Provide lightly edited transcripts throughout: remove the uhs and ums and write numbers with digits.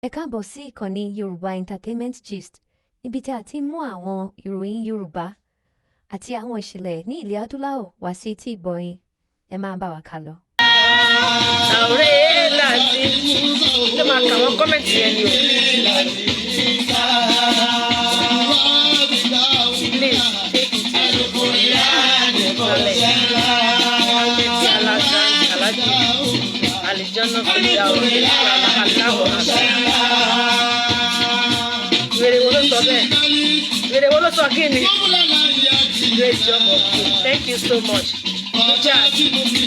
Ẹ káàbọ̀ sí ìkànnì Yorùbá Entertainment Gist, níbi tí a ti ń mú àwọn ìròyìn Yorùbá àti àwọn ìṣẹ̀lẹ̀ ní ilẹ̀ adúláwọ̀ wá sí etí ìgbọ̀yìn. Ẹ máa bá wa ká lọ. Àwòrán láti ṣe máa kà wọ́n kọ́mẹ̀ntì yẹn ni o. Please take it Alhaji Alijana Fìdá aláwọ̀ wèrè wo ló sọ bẹ́ẹ̀? Wèrè wo ló sọ kí ni? Great job of you. Thank you so much. Richard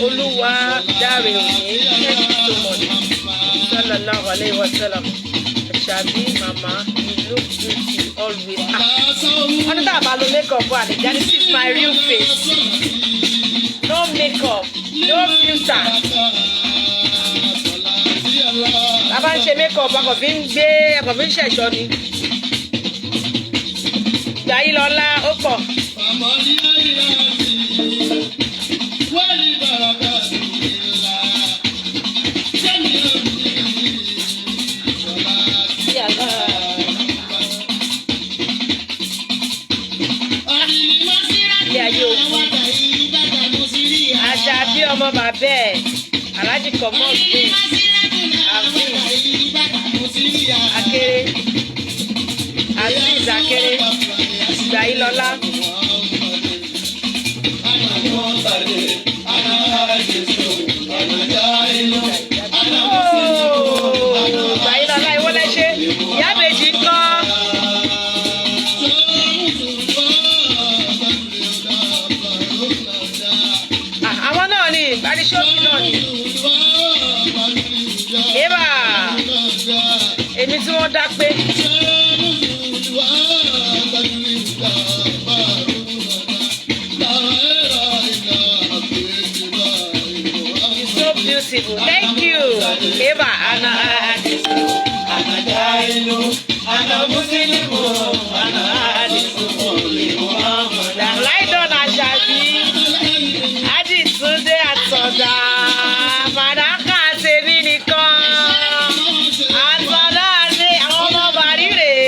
Olúwa dáre òní. Thank you so much. Sallallahu alayhi wa sallam. Ṣàbí mama, you look beauty always. Wọ́n ní tá a bá lo makeup wà ní This is my real face. No makeup, no filter. Bàbá ń ṣe makeup, akọ̀ fi ń gbé, akọ̀ fi ń ṣẹ̀ṣọ́ ni. Ìgbà yìí lọ́lá ó pọ̀. Àṣàbí ọmọ bàbá ẹ̀ Alhaji Komodin Azeez Akere Azeez Akere Ìgbàyílọ́lá. Ìgbàyílọ́lá ìwọ lẹ ṣe ìyá méjì ń kọ́. Àwọn náà ni ìbánisọ́ọ̀kì náà ni. Ébà èmi tí wọ́n dá pé. You're so beautiful. Thank you. Ébà Ana Adisu. Ana Jailu. Ana Musilimu. Ana Adisu. Láìdọ́n Àṣàbí. Ajítunde Àtọ̀dá. Fàdákà tèmi nìkan. Àtọ̀dá àti àwọn ọmọ bàrí rèé.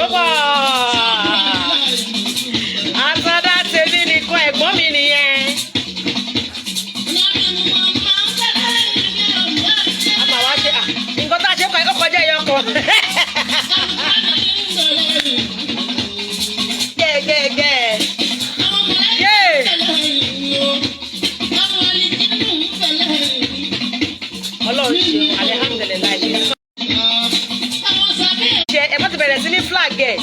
Ó bọ̀. Àtọ̀dá tèmi nìkan ẹ̀gbọ́n mi nìyẹn. Àmà wá ṣe nǹkan tá a ṣe kọ́ kọjá ẹyọ kan. Gẹ́gẹ́gẹ́. Ọlọ́run ṣe alihamudulilayi ṣe ẹ bá ti bẹ̀rẹ̀ sí ní flag ẹ̀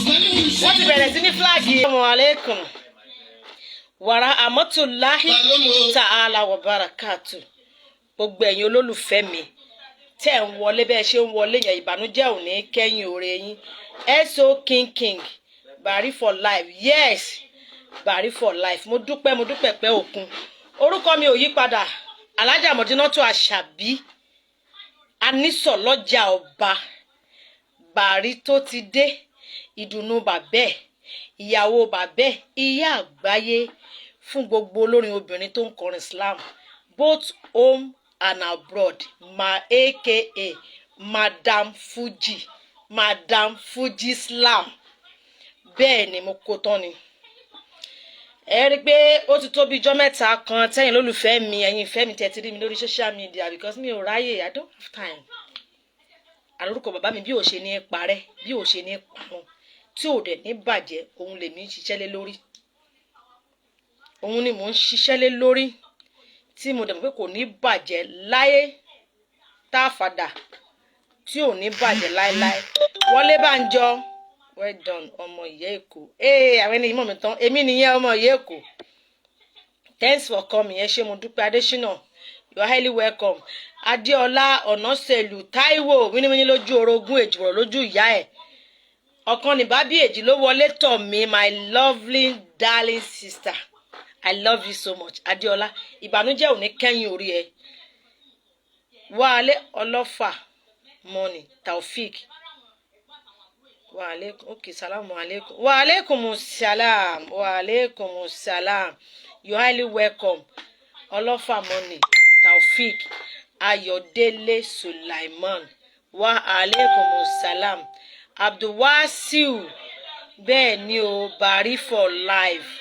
wọ́n ti bẹ̀rẹ̀ sí ní flag yìí. Assalamu alaikum wàrà amọ́tòláhì ta'ala wa barakatu. Gbogbo ẹ̀yin olólùfẹ́ mi tẹ́ ń wọlé bẹ́ẹ̀ ṣe ń wọlé yẹn ìbànújẹ́ ò ní kẹ́yìn oore yín. So king Bari for life, yes Bari for life. Mo dúpẹ́ pẹ́ òkun. Orúkọ mi ò yí padà, Alhaja Modinatu Àṣàbí Anísọ̀ lọ́jà ọba. Bari tó ti dé, ìdùnnú bàbẹ́, ìyàwó bàbẹ́, ìyá àgbáyé fún gbogbo olórin obìnrin tó ń kọrin Islam both home and abroad. aka Madam Fuji Islam. Bẹ́ẹ̀ ni mo kó tán ni. Ẹ rí pé ó ti tó bí ijọ́ mẹ́ta kan tẹ́yìn lólùfẹ́ mi ẹ̀yin ìfẹ́ mi tẹ́tí rí mi lórí social media because mi ò ráyè, I don't have time. Àlórúkọ bàbá mi bí ò ṣe ní parẹ́, bí ò ṣe ní parun, tí ò dẹ̀ ní bàjẹ́, òun lèmi ń ṣiṣẹ́ lé lórí. Òun ni mò ń ṣiṣẹ́ lé lórí tí mo dẹ̀ mọ̀ pé kò ní bàjẹ́ láyé táfàdà, tí ò ní bàjẹ́ láéláé. Wọlé Bánjọ. Well done, ọmọ ìyá Èkó. Àwọn ẹni ìmọ̀ mi tán. Èmi nìyẹn ọmọ ìyá Èkó. Thanks for coming. Ẹ ṣé mo dúpẹ́. Adésínà, you are highly welcome. Adéọlá Ọ̀nàṣẹ̀lù Táíwò wíníwíní lójú orogún èjìwọ̀rọ̀ lójú ìyá ẹ̀. Ọ̀kan ní bábí èjì ló wọlé tọ̀ mí, my lovely darling sister. I love you so much. Adéọlá, ìbànújẹ́ ò ní kẹ́yìn orí ẹ. Wálé Ọlọ́fà Money Taofik. Wa alaikum, okay, salamu alaikum. Wa alaikum salam. Wa alaikum salam. You highly welcome. Ọlọ́fà Money Taofik Ayọ̀délé Sulaiman wa alaikum salam. Abdulwasiu bẹ́ẹ̀ ni o, Bari for life.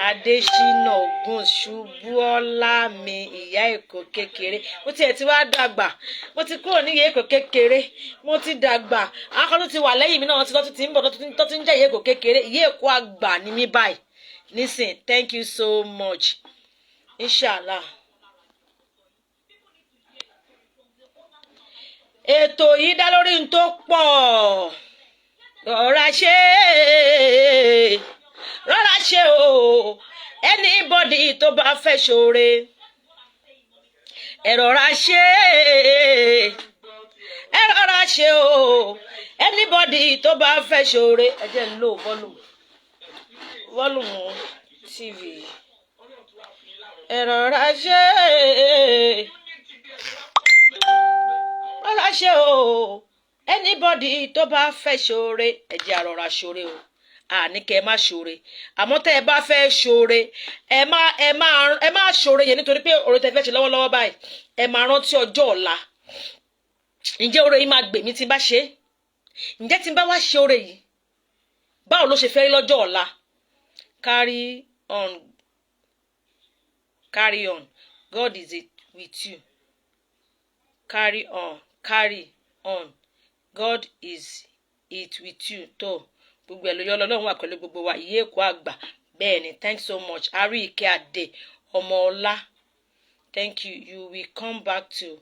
Adésínà Ògún Ṣubúọlá mi ìyá Èkó kékeré. Mo tiẹ̀ ti wá dàgbà, mo ti kúrò ní ìyá Èkó kékeré, mo ti dàgbà. Àwọn kan tó ti wà lẹ́yìn mi náà tó ti ń bọ̀ tó ti ń jẹ́ ìyá Èkó kékeré. Ìyá Èkó àgbà ni mí báyìí. Listen, thank you so much. Inshallah. Ètò yìí dá lórí n tó pọ̀. Rọra ṣe o, anybody tó bá fẹ́ ṣoore. Ẹ rọra ṣe o, anybody tó bá fẹ́ ṣoore. Ẹ jẹ́ n lo volume TV. Ẹ rọra ṣe o, anybody tó bá fẹ́ ṣoore. Ẹ jẹ́ a rọra ṣoore o. Àní kẹ́ ẹ má ṣoore, àmọ́ tẹ́ ẹ bá fẹ́ ṣoore ẹ má ṣoore yẹn nítorí pé oore tẹ́ fẹ́ ṣe lọ́wọ́lọ́wọ́ báyìí ẹ máa rántí ọjọ́ ọ̀la. Ǹjẹ́ oore yìí máa gbè mí tí n bá ṣe? Ǹjẹ́ tí n bá wá ṣe oore yìí báwo ló ṣe fẹ́ rí lọ́jọ́ ọ̀la? Carry on, God is with you. Carry on, God is with you. Tó gbogbo ẹ̀ ló yọ Ọlọ́run wà pẹ̀lú gbogbo wa. Ìyá Èkó àgbà bẹ́ẹ̀ ni, thanks so much. Ari Ike Ade ọmọ ọlá, thank you. You will come back to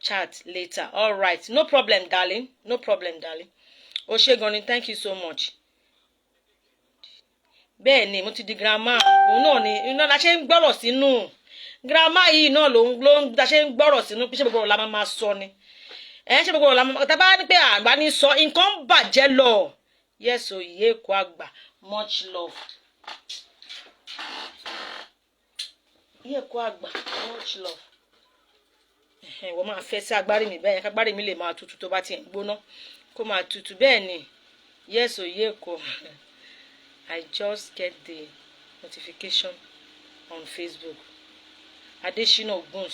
chat later. All right, no problem darling, no problem darling. O ṣé gan ni, thank you so much. Bẹ́ẹ̀ ni mo ti di grandma. Òun náà ni iná la ṣe ń gbọ́rọ̀ sínú. Grandma yìí náà ló ń da ṣe ń gbọ́rọ̀ sínú. Ṣé gbogbo ọ̀rọ̀ la máa sọ ni? Ṣé gbogbo ọ̀rọ̀ la máa tá bá ní pé àgbà ní sọ nǹkan bàjẹ́ lọ. Yes o, Ìyá Èkó àgbà, much love. Ìyá Èkó àgbà, much love. Wọ́n máa fẹ́ sí agbárí mi bẹ́ẹ̀ yẹn kágbárí mi lè máa tutù tó bá ti ń gbóná kó máa tutù bẹ́ẹ̀ ni. Yes o, Ìyá Èkó. I just get the notification on Facebook. Adésínà Ògún.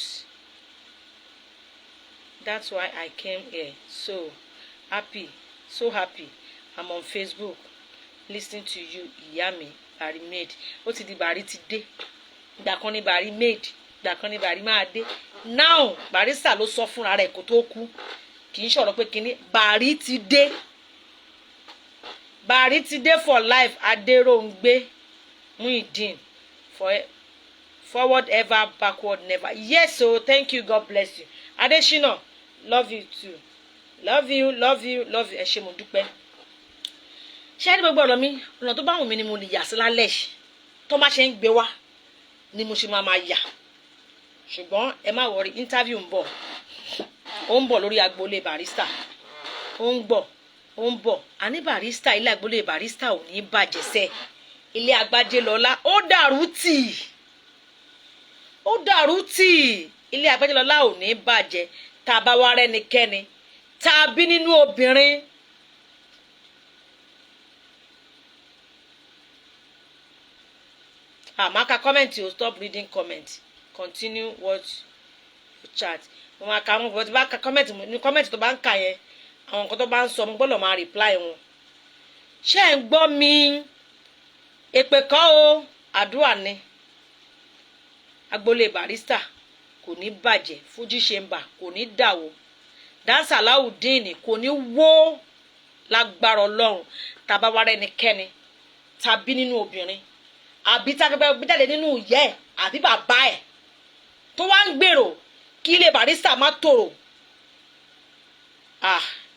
That's why I came here. So happy. I'm on Facebook listening to you. Ìyá mi Bari made. Ó ti di Bari ti dé. Ìgbà kan ni Bari made. Ìgbà kan ni Bari máa dé. Now Barrister ló sọ fúnra rẹ̀ kó tó kú. Kì í ṣọ̀rọ̀ pé kíní Bari ti dé. Bari ti dé for life. Adéròǹgbé Muideen forward ever, backward never. Yes, so thank you, God bless you. Adésínà, love you too. Love you. Ẹ ṣé mo dúpẹ́. Ṣé ní gbogbo ọ̀rọ̀ mi ọ̀nà tó bá wù mí ni mo lè yà sí lálẹ́ tó má ṣe ń gbé wá ni mo ṣe máa yà. Ṣùgbọ́n ẹ má wọrí, interview ń bọ̀. Ó ń bọ̀ lórí agboolé Barrister. Ó ń bọ̀. Àní Barrister, ilé agboolé Barrister ò ní bàjẹ́ sẹ́. Ilé Agbájélọlá ó dàrú tì. Ilé Agbájélọlá ò ní bàjẹ́. Tá a bá wá rẹ́nikẹ́ni tá a bí nínú obìnrin. Maka comment, you stop reading comment. Continue watch chat. Maka mo bó ti bá ka comment tó bá ń kà yẹn. Àwọn nǹkan tó bá ń sọ mo gbọ́dọ̀ máa reply wọn. Ṣé ń gbọ́ mi? Èpè kọ́ o, àdúrà ni. Agboolé Barrister kò ní bàjẹ́, Fuji Chamber kò ní dàwó. Dansa Salaudeen kò ní wó lágbára Ọlọ́run. Tá bá wá rẹ́nikẹ́ni tàbí nínú obìnrin àbí tá bá jáde nínú ìyá ẹ̀ àbí bàbá ẹ̀ tó wá ń gbèrò kí ilé Barrister má tòrò.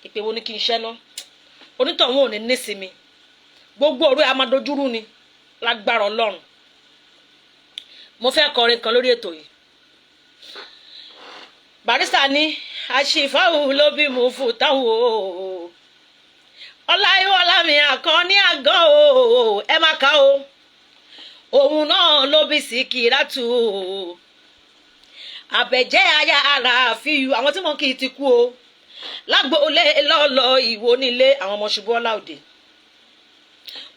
Ìpè wo ni kí n ṣẹ́ ná? Onítọ̀hún ò ní nísinmi. Gbogbo ọ̀rọ̀ a máa dojúrú ni lágbára Ọlọ́run. Mo fẹ́ kọrin kan lórí ètò yìí. Barrister ní àṣìfáwù ló bí mo fò táwọn o. Ọláyíwọlá mi àkànní àgàn o. Ẹ má ká o. Òun náà ló bí Síkírátù o. Àbẹ̀jẹ́ aya Àlàáfíù. Àwọn tí mo kì í ti kú o. Lágboolé lọ́lọ́ Ìwó nílé àwọn ọmọ Ṣubúọlá òde.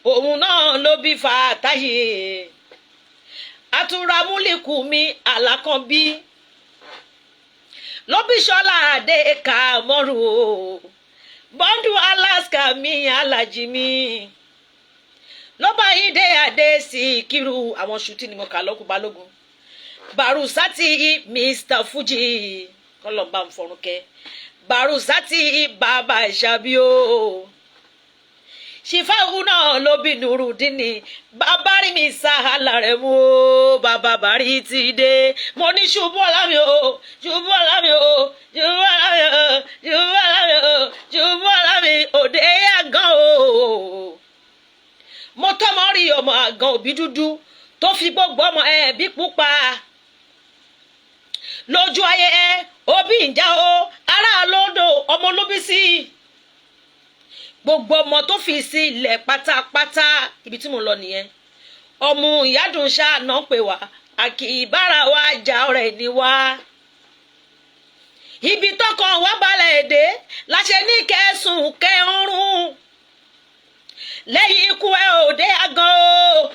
Òun náà ló bí Fàtáyé. Àtúrà Múlíkù mi Àlàkànbí. lóbíṣọlá adé kàmọ́rù o bọ́ndù alaska mi alájí mi ló bá yín dé adé Síkírù àwọn ṣùtì ni mo kà lọ́kùn balógun Barusati Mr Fuji kọlọmbà ń fọrún kẹ Barusati bàbá ìṣàbí o ṣìfáwù náà ló bí Nurudini bàbá rí mi sàhálà rẹ mú o bàbá bàrí ti dé mo ní ṣubú ọlá mi o ṣubú ọlá mi o ṣubú ọlá mi o ṣubú ọlá mi o ṣubú ọlá mi òde àgàn o mo tọmọ rí ọmọ àgàn òbí dúdú tó fi gbogbo ọmọ bí pupa lójú ayé òbí ìjà o ará lódò ọmọ olóbí sí gbogbo ọmọ tó fi sí ilẹ̀ pátápátá ibi tí mo lọ nìyẹn ọmọ ìyádùn ṣáà náà pè wá àkìbára wa jà ọ̀rẹ́ ni wá ibi tọkàn wá balẹ̀ èdè láṣẹ ní kẹsùn kẹrùn lẹ́yìn ikú òde àgàn o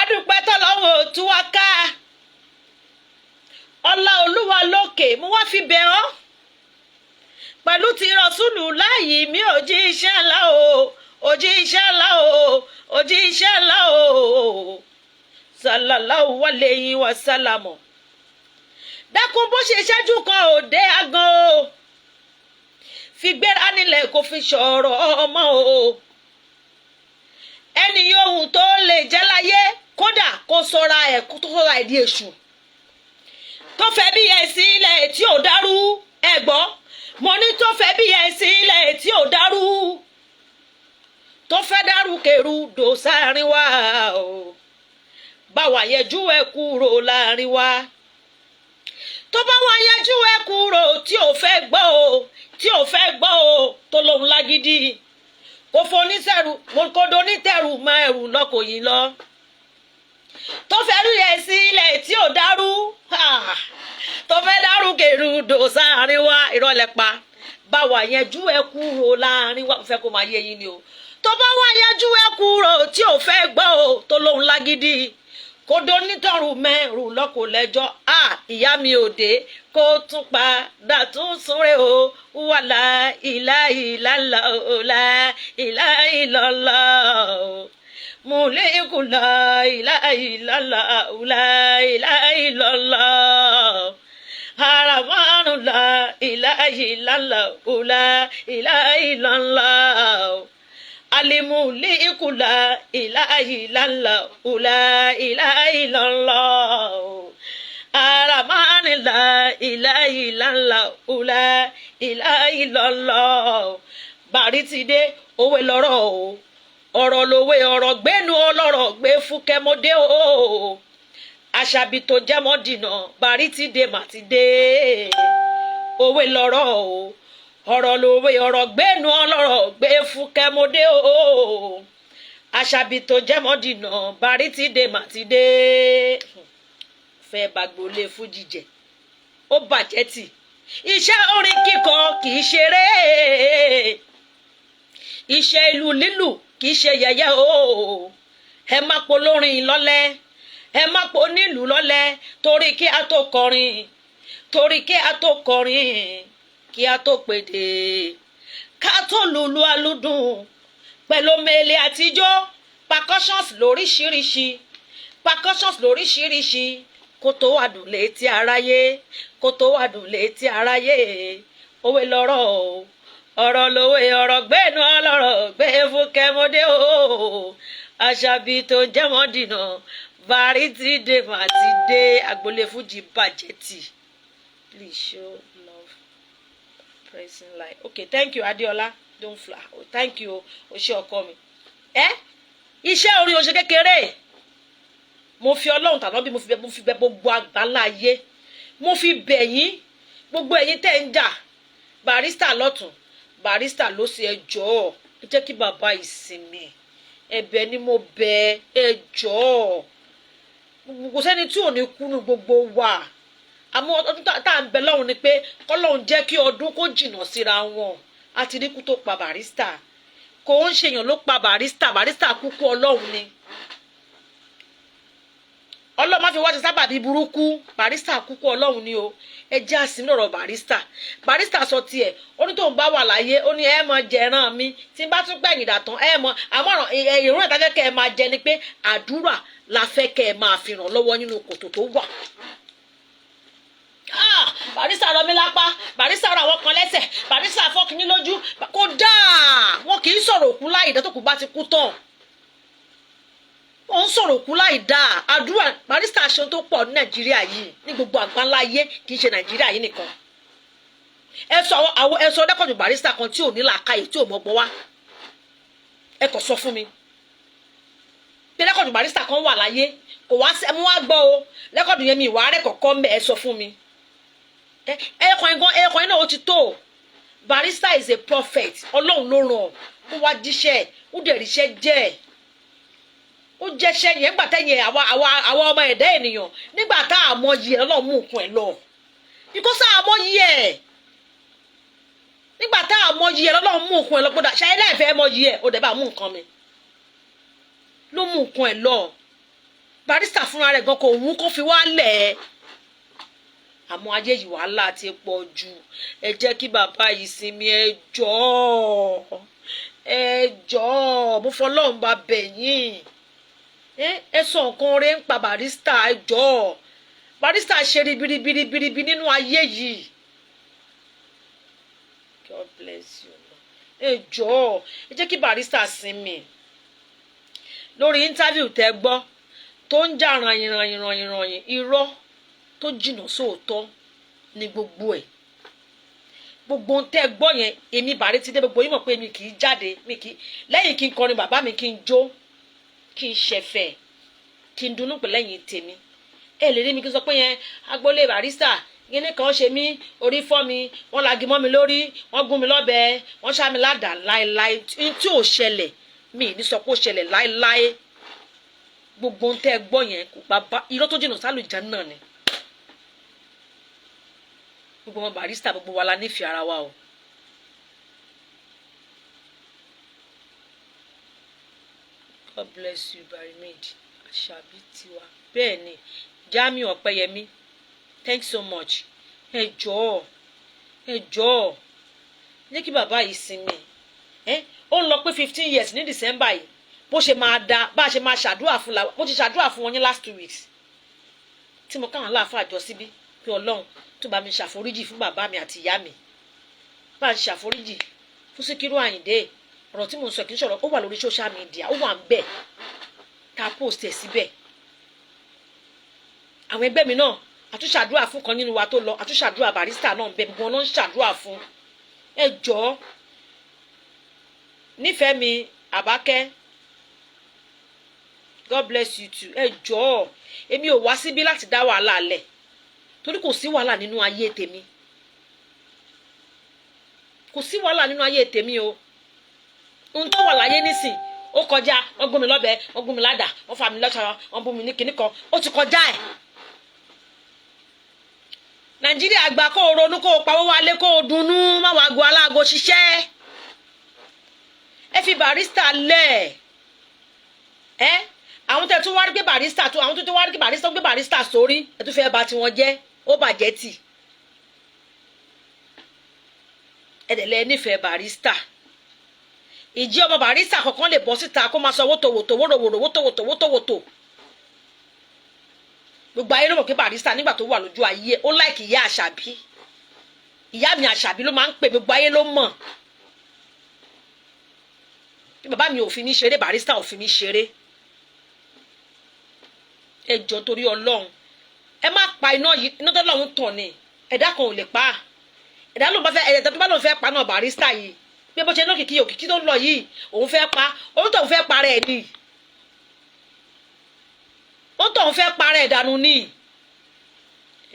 adúpẹ́ tọ́lọ́wọ́ tú wá ká ọlá olúwa lókè mo wá fi bẹ̀ ọ́ pẹ̀lú ti rọ̀súlù láàyè mi ò jí iṣẹ́ ńlá o òjí iṣẹ́ ńlá o òjí iṣẹ́ ńlá o sàlàláhu alayhi wa sálámù dákun bó ṣe ṣẹ́jú kan òde àgàn o fi gbéra nílẹ̀ kó fi ṣọ̀rọ̀ ọmọ o ẹni yòówù tó lè jẹ́ láyé kódà kó sọra ẹ̀ kó tó sọra ẹ̀ di èṣù tó fẹ́ bí ẹ sílẹ̀ tí ò dárú ẹ gbọ́ mo ní tó fẹ́ bí ẹ sílẹ̀ tí ò dárú tó fẹ́ dárú kèrú dò sáárín wa o báwa yẹjú ẹ kúrò láàrin wa tó bá wá yẹjú ẹ kúrò tí ò fẹ́ gbọ́ o tí ò fẹ́ gbọ́ o tó lóhun lágídí kò fonísẹ̀rù kò donítẹ̀rù mọ ẹrù lọ́kọ̀ yìí lọ tó fẹ́ rí ẹ sílẹ̀ tí ò dárú tó fẹ́ dárú kèrú dò sáárín wa ìrọ̀lẹ́ pa báwa yẹjú ẹ kúrò láàrin wa fẹ́ kó máa yé yín ni o tó bá wá yẹjú ẹ kúrò tí ò fẹ́ gbọ́ o tó lóhun lágídí kò donítẹ̀rù mẹ́rù lọ́kọ̀ lẹ́jọ́ ìyá mi ò dé kó tún padà tún súnrẹ́ o wà láìláìlálà o láìláìlọ́lá o mùlẹ́kù láìláìlálà o láìláìlọ́lá haramanu láìláìlálà o láìláìlọ́lá alimuliku la ilaha illallah la ilaha illallah aramani la ilaha illallah la ilaha illallah bari ti dé òwe lọ́rọ̀ o ọ̀rọ̀ lòwe ọ̀rọ̀ gbénu ọlọ́rọ̀ gbé fúnkẹ́ mọ́dé o àṣàbí tó jẹ́mọ́ dìnà bari ti dé mà ti dé òwe lọ́rọ̀ o ọ̀rọ̀ lòwe ọ̀rọ̀ gbénu ọlọ́rọ̀ gbé fúnkẹ́ mọ́dé o àṣàbí tó jẹ́mọ́ dìnà bari ti dé mà ti dé fẹ́ bàgbólé fújì jẹ ó bàjẹ́ tì iṣẹ́ orin kíkọ kì í ṣeré iṣẹ́ ìlú lílù kì í ṣe yẹ̀yẹ́ o ẹ má polórin lọ́lẹ̀ ẹ má po nílùú lọ́lẹ̀ torí kí a tó kọrin torí kí a tó kọrin kí a tó pèdè ká tó lùlù alúdùn pẹ̀lú mele àtijọ́ percussions lóríṣiríṣi kó tó wà dùn létí aráyé kó tó wà dùn létí aráyé òwe lọ́rọ̀ o ọ̀rọ̀ lòwe ọ̀rọ̀ gbẹ́nu ọlọ́rọ̀ gbé fúnkẹ́ mọ́dé o àṣàbí tó jẹ́mọ́ dìnà bari ti dé mà ti dé agboolé fújì bàjẹ́ tì. Please show love pressing like okay thank you Adéọlá don't fly oh, thank you o ṣé ọkọ mi iṣẹ́ orin o ṣe kékeré mo fi Ọlọ́run tàbí bí mo fi bẹ̀ gbogbo àgbáńlá ayé mo fi bẹ̀ yín gbogbo ẹ̀yin tẹ́ ń jà Barrister lọ́tún Barrister ló ṣe ẹjọ́ ẹ jẹ́ kí bàbá ìsinmi ẹ̀bẹ̀ ni mo bẹ̀ ẹjọ́ kò sẹ́ni tí ò ní kúnnú gbogbo wa àmọ́ ọdún tá à ń bẹ lọ́hùn ni pé kọ́lọ́hùn jẹ́ kí ọdún kó jìnnà síra wọn àti rí kú tó pa Barrister kò ń ṣèyàn ló pa Barrister kúkú Ọlọ́run ni ọlọ́run má fi wá ṣe sábàbí burúkú. Barrister kúkú ọlọ́run ni o. Ẹ jẹ́ àsìmí lọ́rọ̀ Barrister. Barrister sọ tiẹ̀ ó ní tóun bá wà láyé ó ní ẹ mọ jẹran mi tí n bá tún gbẹ̀yìn dàtàn ẹ mọ àmọ̀ràn ìrún ìdájọ́ kẹ́ ẹ máa jẹ ni pé àdúrà la fẹ́ kẹ́ ẹ máa fi ràn lọ́wọ́ nínú kòtò tó wà. Barrister rọ mí lápá, Barrister rọ àwọn kan lẹ́sẹ̀, Barrister fọ́kìní lójú kó dáa. Wọn kì í sọ̀rọ̀ òkú láì dá tó kù bá ti kú tán. Wọ́n ń sọ̀rọ̀ òkú láì dá. Àdúrà Barrister ṣe tó pọ̀ ní Nàìjíríà yìí ní gbogbo àgbáńlá ayé kì í ṣe Nàìjíríà yìí nìkan. Ẹ sọ Lẹ́kọ̀ọ́dù Barrister kan tí ò ní làákàyè tí ò mọ́gbọ́n wá. Ẹ kò sọ fún mi. Bí Lẹ́kọ̀ọ́dù Barrister kan wà láyé kò wá sí ẹmu wá gbọ́ o. Lẹ́kọ̀ọ́dù yẹn mi ìwà rẹ̀ kọ̀ọ̀kan mẹ́ ẹ sọ fún mi. Ẹ̀ẹ̀kan iná ó ti tó. Barrister is a prophet. Ọlọ́run ló ràn ó wá jíṣẹ́ ó dẹ̀ ríṣẹ́ jẹ́ ó jẹ́ṣẹ́ yẹn nígbà tẹ́yìn àwa ọmọ ẹ̀dá ènìyàn nígbà tá a mọ yìí ẹ̀ Ọlọ́run mú nǹkan ẹ̀ lọ because a mọ yìí ẹ̀ nígbà tá a mọ yìí ẹ̀ Ọlọ́run mú nǹkan ẹ̀ lọ gbọ́dọ̀ ṣe ilé ìfẹ́ mọ yìí ẹ̀ ó dẹ̀ bá mú nǹkan mi ló mú nǹkan ẹ̀ lọ. Barrister fúnra rẹ̀ gan kò wú kó fi wá lẹ̀ ẹ́ àmọ́ ayé yìí wàhálà ti pọ̀ jù. Ẹ jẹ́ kí bàbá yìí sinmi ẹ jọ̀ọ́ mo fọlọ́run bá bẹ̀ yín. Ẹ sọ nǹkan rẹ̀ ń pa Barrister ẹ jọ̀ọ́. Barrister ṣe ribiribiribi nínú ayé yìí. God bless you. Ẹ jọ̀ọ́ ẹ jẹ́ kí Barrister sinmi. Lórí interview tẹ́ gbọ́ tó ń jà ràyìn irọ́ tó jìnnà sóòótọ́ ní gbogbo ẹ̀. Gbogbo ń tẹ́ gbọ́ yẹn èmi bàrí ti dé gbogbo yín mọ̀ pé mi kì í jáde mi kì í lẹ́yìn kí n kọrin bàbá mi kí n jó kí n ṣẹ̀fẹ̀ kí n dunnú pẹ̀ lẹ́yìn tèmi. Ẹ lè rí mi kí n sọ pé yẹn agboolé Barrister yẹn kan ṣe mí orí fọ́ mi wọ́n lagi mọ́ mi lórí wọ́n gún mi lọ́bẹ wọ́n ṣá mi ládàá láéláé tí ò ṣẹlẹ̀ mi ní sọ pé ó ṣẹlẹ̀ láéláé. Gbogbo ń tẹ́ gbọ́ yẹn kò bá irọ́ tó jìnnà sálùjá náà ni. Gbogbo ọmọ Barrister gbogbo wa la nífẹ̀ẹ́ ara wa o. God bless you Barimid Àṣàbí tiwa. Bẹ́ẹ̀ ni Jamiu Ọ̀pẹ́yẹmí thanks so much. Ẹ jọ̀ọ́ ní kí bàbá yìí sinmi. Ó ń lọ pé 15 years ní December yìí bó ṣe máa da bá a ṣe máa ṣàdúrà fún la bó ti ṣàdúrà fún wọn ní last 2 weeks tí mo káwọn aláàfáà jọ síbí pé Ọlọ́run tó bá mi ṣàforíjì fún bàbá mi àti ìyá mi bá a ṣàforíjì fún Síkírù Àyìndé ọ̀rọ̀ tí mo ń sọ kì í ṣọ̀rọ̀ ó wà lórí social media ó wà ń bẹ̀ ká post ẹ̀ síbẹ̀. Àwọn ẹgbẹ́ mi náà àtúnṣàdúrà fún kan nínú wa tó lọ àtúnṣàdúrà Barrister náà ń bẹ gbogbo wọn náà ń ṣàdúrà fún. Ẹ jọ̀ọ́ nífẹ̀ẹ́ mi Àbákẹ́ God bless you too. Ẹ jọ̀ọ́ èmi ò wá síbí láti dá wàhálà lẹ̀ torí kò sí wàhálà nínú ayé tèmi o. Ohun tó wà láyé nísìn ó kọjá wọ́n gún mi lọ́bẹ wọ́n gún mi ládàá wọ́n fa mi lọ́ṣọ́ wọ́n bú mi ní kinní kan ó ti kọjá ẹ̀. Nàìjíríà gbà kó o ronú kó o pawó wálé kó o dunnú má wàá go aláàgó ṣiṣẹ́. Ẹ fi Barrister lẹ̀ àwọn tẹ́ tún wá rí pé Barrister tó àwọn tó tún wá rí pé Barrister gbé Barrister sórí ẹ tún fẹ́ bà tiwọn jẹ́ ó bàjẹ́ tì. Ẹ̀dẹ̀lẹ̀ nífẹ̀ẹ́ Barrister ìjí ọmọ Barrister kankan lè bọ́ síta kó máa sọ wótòwòtò wótòwòtò. Gbogbo ayé ló mọ̀ pé Barrister nígbà tó wà lójú ayé ó láìkì ìyá Àṣàbí ìyá mi Àṣàbí ló máa ń pè gbogbo ayé ló mọ̀ bí bàbá mi ò fi ní ṣeré Barrister ò fi ní ṣeré. Ẹ jọ̀ọ́ torí Ọlọ́run ẹ má pa iná yìí iná tó lọ́run tàn ní ẹ̀dá kan ò lè pa ẹ̀dá ló bá fẹ́ ẹ̀dá tó bá lóun fẹ́ pa náà Barrister yìí bí bó ṣe lókìkí òkìkí tó ń lọ yìí òun fẹ́ pa òun tó ń fẹ́ para ẹ̀ ni òun tó ń fẹ́ para ẹ̀ dànù ni.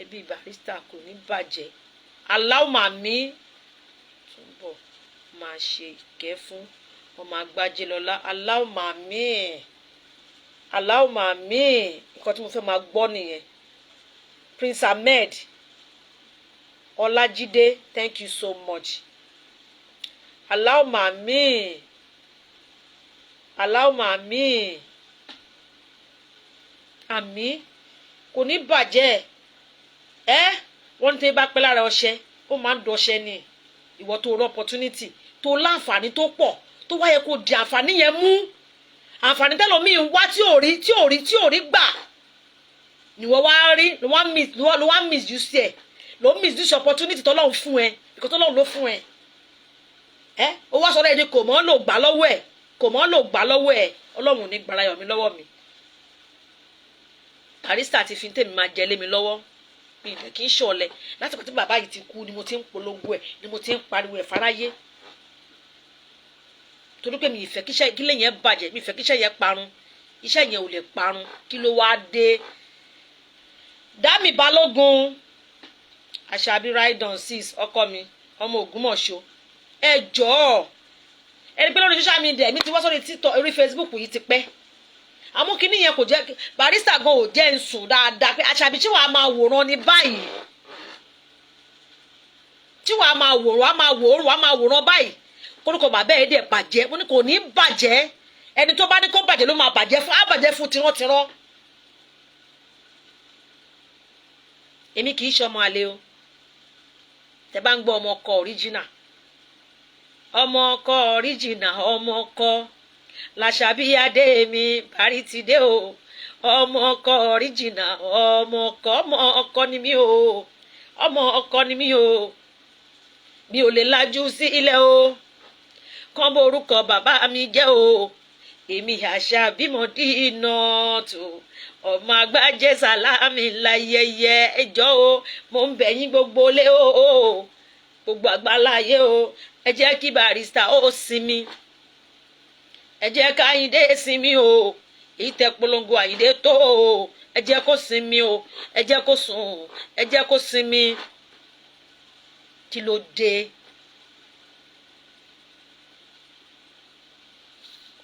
Ẹbí Barrister kò ní bàjẹ́ aláwọ̀ mi túbọ̀ máa ṣe ìkẹ́ fún ọmọ Àgbájé lọ́lá aláwọ̀ mi nǹkan tí mo fẹ́ máa gbọ́ nìyẹn. Prince Ahmed Ọlájídé thank you so much. Aláwọ̀ mi àmì kò ní bàjẹ́ wọ́n ní tẹ́ bá pẹ́ lára ọṣẹ ó máa ń dọṣẹ ni ìwọ tó rọ opportunity tó láǹfààní tó pọ̀ tó wáyé kó di àǹfààní yẹn mú àǹfààní tẹ́lọ̀míì ń wá tí ò rí gbà ni wọ́n wá rí ló wá misuse ẹ̀ ló misuse opportunity tọ́lọ́run fún ẹ ìkọ́ tọ́lọ́run ló fún ẹ ó wá sọ̀rọ̀ ẹni kò mọ́ lò gbà lọ́wọ́ ẹ̀ ọlọ́run ní gbàrà yọ̀ mí lọ́wọ́ mi Barrister ti fi tèmi máa jẹ lé mi lọ́wọ́ mi ìdẹ̀ kì í ṣọ̀lẹ láti pàtó bàbá yìí ti kú ni mo ti ń polongo ẹ̀ ni mo ti ń pariwo ẹ̀ fáráyé torí pé mi ìfẹ́ kílẹ̀ yẹn bàjẹ́ mi ìfẹ́ kíṣẹ́ yẹn parun iṣẹ́ yẹn ò lè parun kí ló wá dé Dámi Balógun Àṣàbí Rydon 6 ọkọ mi ọmọ Ògbómọ̀ṣọ́ ẹ jọ̀ọ́ ẹni pé lórí social media mi ti wá sórí TikTok orí Facebook yìí ti pẹ́ àmọ́ kíní yẹn kò jẹ́ Barrister gan ò jẹ́ ń sùn dáadáa pé Àṣàbí tí wàá máa wòran ní báyìí tí wàá máa wòran báyìí kórúkọ bàbá ẹ̀ dẹ̀ bàjẹ́ mo ní kò ní bàjẹ́ ẹni tó bá ní kó bàjẹ́ ló máa bàjẹ́ fún àbàjẹ́ fún tirán èmi kì í ṣọmọ àlè o tẹ bá ń gbọ́ ọmọ ọkọ original ọmọ ọkọ làṣàbí adé mi Bari ti dé o ọmọ ọkọ original ọmọ ọkọ ni mí o ọmọ ọkọ ni mí o mi ò lè lajú sí ilẹ̀ o kán bó orúkọ bàbá mi jẹ́ o èmi Àṣàbí Mọ̀dínátù ọmọ Àgbájé Sàlámì láyẹyẹ ẹjọ́ o mo ń bẹ̀ yín gbogbo lé o gbogbo àgbáláyé o ẹ jẹ́ kí Barrister ó sinmi ẹ jẹ́ ká Àyìndé sinmi o ìtẹ̀ polongo Àyìndé tó o ẹ jẹ́ kó sinmi o ẹ jẹ́ kó sùn ẹ jẹ́ kó sinmi kí ló dé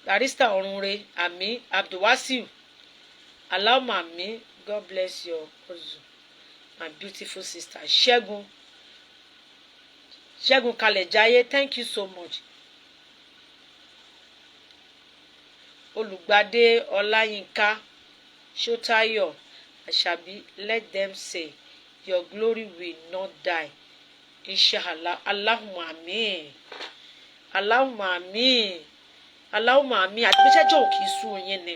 Barrister ọ̀run re àmì Abdulwasiu Allahumma àmì God bless your hustle my beautiful sister Ṣẹ́gun Kalẹ̀jáyé thank you so much Olùgbàdé Ọláyínká Ṣótáyọ̀ Àṣàbí let them say your glory will not die inshallah Allahumma àmín àti pé ṣẹ́jọ́ ò kì í sú yín ni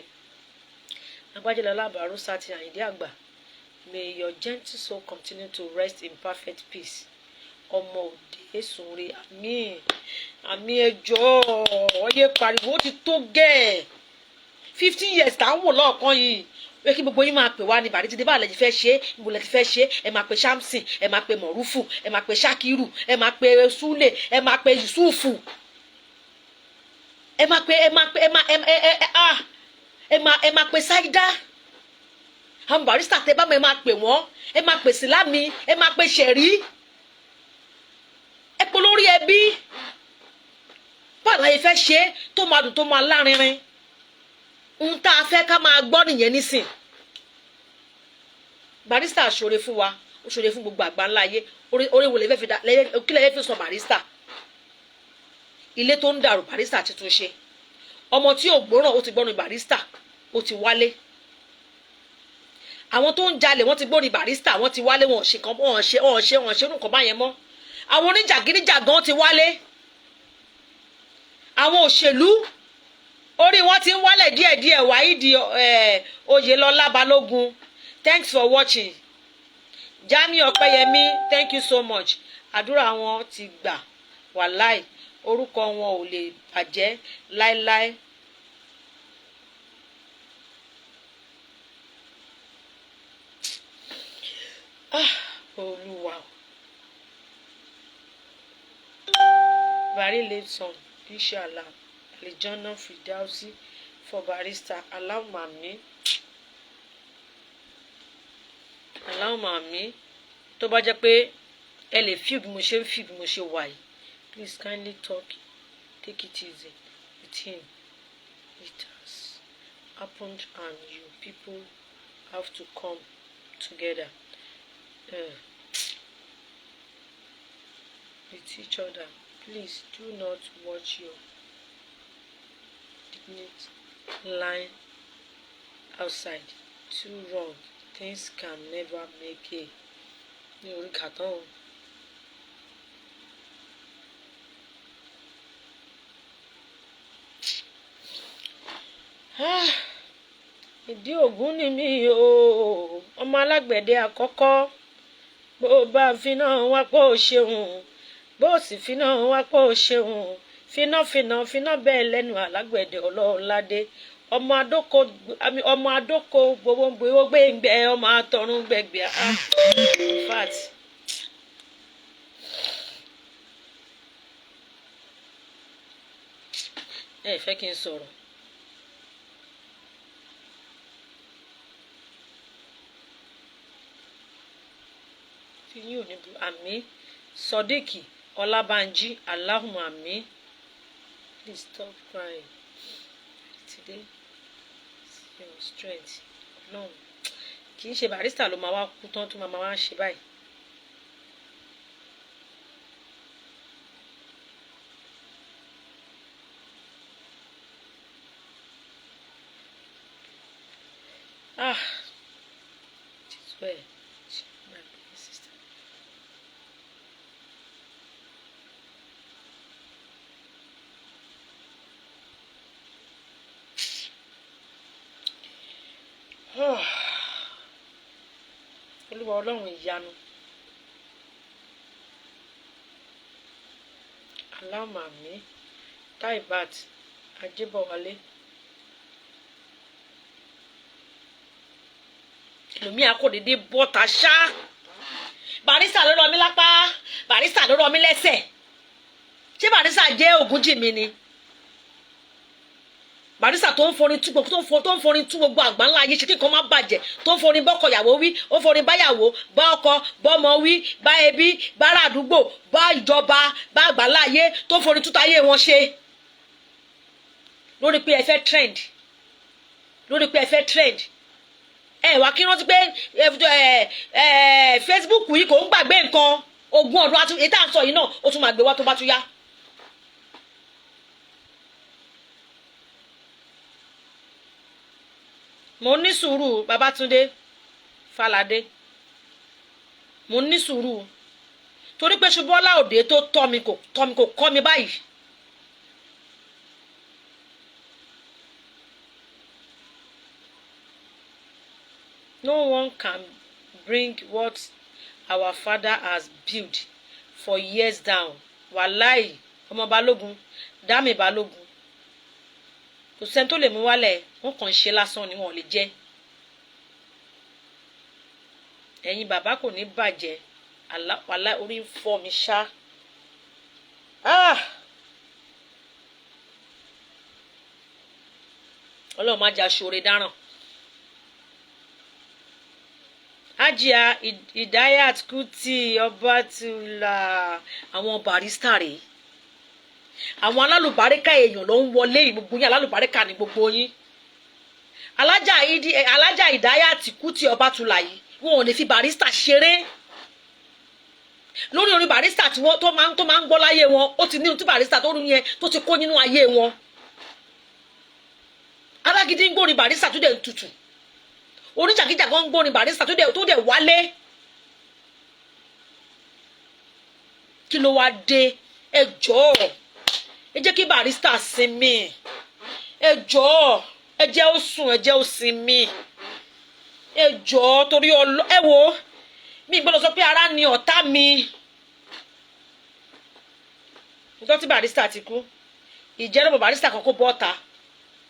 Agbájẹ́lọ́lá Bàrúsà ti Àyìndé àgbà may your gentle soul continue to rest in perfect peace ọmọ òde sùnre àmì ẹjọ́ ọyẹ pariwo ó ti tó gẹ́ẹ̀ 15 years tá ń wò lọ́ọ̀kan yìí pé kí gbogbo yín máa pè wá ní Bàrí ti dé báàlẹ̀ yìí fẹ́ ṣe ìbò lẹ́ ti fẹ́ ṣe ẹ máa pe Shamsin ẹ máa pe Mọ̀rúfù ẹ máa pe Shakiru ẹ máa pe Sule ẹ máa pe Yusufu ẹ máa pe Saida àwọn Barrister tẹ bá mọ ẹ máa pè wọ́n ẹ máa pe Sílámì ẹ máa pe Ṣẹ̀rí ẹ pọ̀ lórí ẹbí báàlẹ̀ yìí fẹ́ ṣe tó máa dùn tó máa lárinrin ń tá a fẹ́ ká máa gbọ́ nìyẹn nísìn Barrister ṣoore fún wa ó ṣoore fún gbogbo àgbáńlá ayé orí wo lè fẹ́ fi dá kí lè fi sọ Barrister ilé tó ń dàrú Barrister ti tún ṣe ọmọ tí ò gbọ́ràn ó ti gbọ́ràn Barrister ó ti wálé àwọn tó ń jalè wọ́n ti gbọ́ràn Barrister wọ́n ti wálé wọn ò ṣe nǹkan báyẹn mọ́ àwọn oníjàgídíjàgan ti wálé àwọn òṣèlú orí wọn ti ń wálẹ̀ díẹ̀díẹ̀ Wáídì Oyèlọ́lá Balógun thanks for watching Jamiu Ọpẹ́yẹmí thank you so much àdúrà wọn ti gbà wàláì orúkọ wọn ò lè bàjẹ́ láéláé Olúwa Bari live song inshallah Alijana Fidausi for Barrister Allahumma àmín tó bá jẹ́ pé ẹ lè fi bí mo ṣe ń fi bí mo ṣe wà yìí please kindly take it easy with him it has happened and you people have to come together with each other. Please do not watch your dignity lying outside. Too wrong. things can never make a ní orí kàtán o. Ìdí Ògún ni mí o, ọmọ alágbẹ̀dẹ àkọ́kọ́. Bó bá finá wá pọ̀ ṣeun, bó sì finá wá pọ̀ ṣeun. Finá bẹ́ẹ̀ lẹ́nu alágbẹ̀dẹ Ọlọ́runládé. Ọmọ adóko gbogbo gbẹ̀ngbẹ̀ ọmọ atọ̀run gbẹ̀gbẹ̀. In fact, ẹ fẹ́ kí n sọ̀rọ̀. Tí yín ò ní bu àmì Sodiq Ọlábánjí Allahumma àmì. Please stop crying today. See your strength. No, kì í ṣe Barrister ló máa wá kú tán tó máa wá ṣe báyìí. It's well. My sister. Olúwa Ọlọ́run ìyanu. Allahumma àmín. Taibat Ajébọ̀wálé. Lòmí akódédé bọ́ta ṣá. Barrister ló rọ mí lápá, Barrister ló rọ mí lẹ́sẹ̀. Ṣé Barrister jẹ́ Ògúnjìmí ni? Barrister tó ń forin tú gbogbo àgbáńlá ayé ṣe kí nǹkan má bàjẹ́, tó ń forin bọ́kọ ìyàwó wí, ó ń forin báyàwó, bá ọkọ, bọ́mọ wí, bá ẹbí, bára àdúgbò, bá ìjọba, bá àgbáńlá ayé, tó ń forin túta ayé wọn ṣe. Lórí pé ẹ fẹ́ trend. Wá kí rántí pé Facebook yìí kò ń gbàgbé nǹkan ogún ọdún èyí tá à ń sọ yìí náà ó tún máa gbé wá tó bá tún yá. Mo ní sùúrù Babátúndé Fáládé, mo ní sùúrù torí pé Ṣubọ́lá Òde tó tọ́ mi kò kọ́ mi báyìí. No one can bring what our father has built for years down. Wàláì ọmọ Balógun, Dámi Balógun. Kò sẹ́ni tó lè mú wálẹ̀, wọ́n kàn ń ṣe lásán ni wọ́n lè jẹ́. Ẹ̀yin bàbá kò ní bàjẹ́, wàláì orí ń fọ́ mi ṣá. Ọlọ́run má jà ṣoore dáràn. Ajia Idayat Kuti Ọbátúlá àwọn Barrister rèé. Àwọn alálùbáríkà èèyàn ló ń wọlé gbogbo yín, alálùbáríkà ní gbogbo yín. Alájà Idayat Kuti Ọbátúlá yìí wọn ò ní fi Barrister ṣeré. Lórí orin Barrister tí wọ́n tó máa ń gbọ́ láyé wọn, ó ti ní ohun tí Barrister tó rú yẹn tó ti kó nínú ayé wọn. Alágídí ń gbórin Barrister tó dẹ̀ tutù. Oníjàgíjàgan ń gbórin Barrister tó dẹ̀ wálé. Kí ló wá dé? Ẹ jọ̀ọ́ ẹ jẹ́ kí Barrister sinmi. Ẹ jọ̀ọ́ ẹ jẹ́ ó sùn, ẹ jẹ́ ó sinmi. Ẹ jọ̀ọ́ torí ẹ wo mi gbọ́dọ̀ sọ pé ara ni ọ̀tá mi. Nítorí tí Barrister ti kú ìjẹ́rìí Barrister kan kó bọ́ta